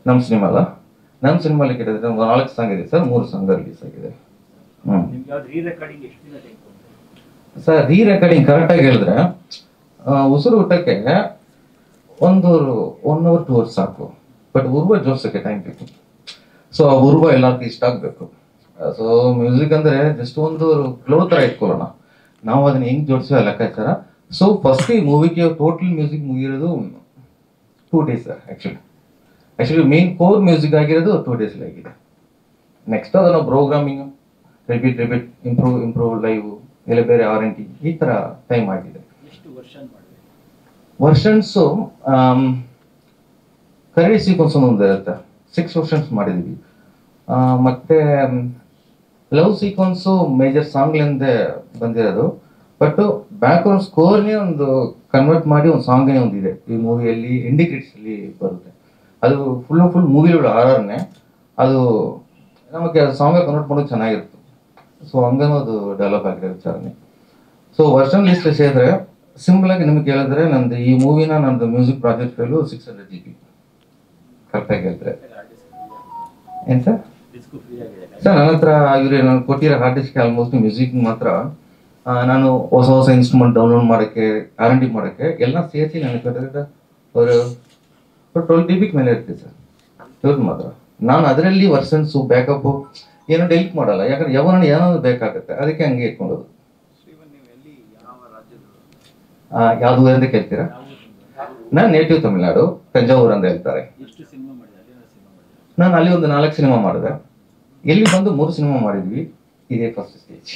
ನಮ್ಮ ಸಿನಿಮಾ ಅಲ್ಲ, ನಮ್ಮ ಸಿನಿಮಾಲಿ ಕೇಳಿದ್ರೆ 4 ಸಾಂಗ್ ಇದೆ ಸರ್, 3 ಸಾಂಗ್ ರಿಲೀಸ್ ಆಗಿದೆ. ಸರ್ ರೀ ರೆಕಾರ್ಡಿಂಗ್ ಕರೆಕ್ಟಾಗಿ ಹೇಳಿದ್ರೆ ಉಸಿರು ಊಟಕ್ಕೆ 1 hour 2 hours ಸಾಕು, ಬಟ್ ಉರ್ವ ಜೋಡ್ಸೋಕ್ಕೆ ಟೈಮ್ ಬೇಕು. ಸೊ ಆ ಉರ್ವ ಎಲ್ಲರಿಗೂ ಇಷ್ಟ ಆಗಬೇಕು. ಸೊ ಮ್ಯೂಸಿಕ್ ಅಂದರೆ ಜಸ್ಟ್ ಒಂದು ಫ್ಲೋ ಥರ ಇಟ್ಕೊಳ್ಳೋಣ, ನಾವು ಅದನ್ನ ಹೆಂಗೆ ಜೋಡಿಸೋ ಲೆಕ್ಕಾಚಾರ. ಸೊ ಫಸ್ಟ್ ಈ ಮೂವಿಗೆ ಟೋಟಲ್ ಮ್ಯೂಸಿಕ್ ಮುಗಿರೋದು 2 days ಸರ್. ಆ್ಯಕ್ಚುಲಿ ಮೇನ್ ಕೋರ್ ಮ್ಯೂಸಿಕ್ ಆಗಿರೋದು 2 days ಆಗಿದೆ. ನೆಕ್ಸ್ಟ್ ಅದನ್ನು ಪ್ರೋಗ್ರಾಮಿಂಗ್ ರಿಪೀಟ್ ಇಂಪ್ರೂವ್ ಲೈವ್ ಎಲ್ಲ ಬೇರೆ R&D ಈ ಥರ ಟೈಮ್ ಆಗಿದೆ. ವರ್ಷನ್ಸು ಕರೆಂಟ್ ಸೀಕ್ವೆನ್ಸ್ ಒಂದು ಇರುತ್ತೆ, 6 ವರ್ಷನ್ಸ್ ಮಾಡಿದ್ದೀವಿ. ಮತ್ತೆ ಲವ್ ಸೀಕ್ವೆನ್ಸು ಮೇಜರ್ ಸಾಂಗ್ಲಿಂದ ಬಂದಿರೋದು, ಬಟ್ ಬ್ಯಾಕ್ಗ್ರೌಂಡ್ ಸ್ಕೋರ್ನೇ ಒಂದು ಕನ್ವರ್ಟ್ ಮಾಡಿ ಒಂದು ಸಾಂಗ್ನೇ ಒಂದಿದೆ ಈ ಮೂವಿಯಲ್ಲಿ, ಇಂಡಿಕೇಟ್ಸಲ್ಲಿ ಬರುತ್ತೆ. ಅದು ಫುಲ್ ಮೂವಿಗಳು RRನೇ, ಅದು ನಮಗೆ ಸಾಂಗ್ ಕನ್ವರ್ಟ್ ಮಾಡೋದು ಚೆನ್ನಾಗಿರುತ್ತೆ. ಸೊ ಹಂಗನೂ ಅದು ಡೆವಲಪ್ ಆಗಿರೋ ವಿಚಾರನೇ. ಸೊ ವರ್ಷನ್ ಲಿಸ್ಟ್ ಸೇರಿದ್ರೆ ಸಿಂಪಲ್ ಆಗಿ ನಿಮ್ಗೆ ಹೇಳಿದ್ರೆ ನಂದು ಈ ಮೂವಿನ ನಂದು ಮ್ಯೂಸಿಕ್ ಪ್ರಾಜೆಕ್ಟ್ ಫೈಲು 600 GB ಕರೆಕ್ಟಾಗಿ ಹೇಳಿದ್ರೆ. ಏನು ಸರ್ ನನ್ನ ಹತ್ರ ಇವ್ರೆ ನಾನು ಕೊಟ್ಟಿರೋ ಹಾರ್ಡ್ ಡಿಸ್ಕ್ಗೆ ಆಲ್ಮೋಸ್ಟ್ ಮ್ಯೂಸಿಕ್ ಮಾತ್ರ ನಾನು ಹೊಸ ಇನ್ಸ್ಟ್ರೂಮೆಂಟ್ ಡೌನ್ಲೋಡ್ ಮಾಡೋಕ್ಕೆ R&D ಮಾಡೋಕ್ಕೆ ಎಲ್ಲ ಸೇರಿಸಿ ನನಗೆ ಅವರು 12 GB ಮೇಲೆ ಇರ್ತೀವಿ ಸರ್ ಇವ್ರದ್ದು ಮಾತ್ರ. ನಾನು ಅದರಲ್ಲಿ ವರ್ಷನ್ಸು ಬ್ಯಾಕಪ್ಪು ಏನೋ ಡೆಲಿಟ್ ಮಾಡಲ್ಲ, ಯಾಕಂದ್ರೆ ಯಾವನ ಏನಾದ್ರು ಬೇಕಾಗುತ್ತೆ, ಅದಕ್ಕೆ ಹಂಗೆ ಇಟ್ಕೊಳ್ಳೋದು. ಯಾವ್ದು ಅಂತ ಕೇಳ್ತೀರಾ? ನಾನು ನೇಟಿವ್ ತಮಿಳ್ನಾಡು, ತಂಜಾವೂರು ಅಂತ ಹೇಳ್ತಾರೆ. ನಾನು ಅಲ್ಲಿ ಒಂದು 4 ಸಿನಿಮಾ ಮಾಡಿದೆ, ಎಲ್ಲಿ ಬಂದು 3 ಸಿನಿಮಾ ಮಾಡಿದ್ವಿ, ಇದೇ ಫಸ್ಟ್ ಸ್ಟೇಜ್.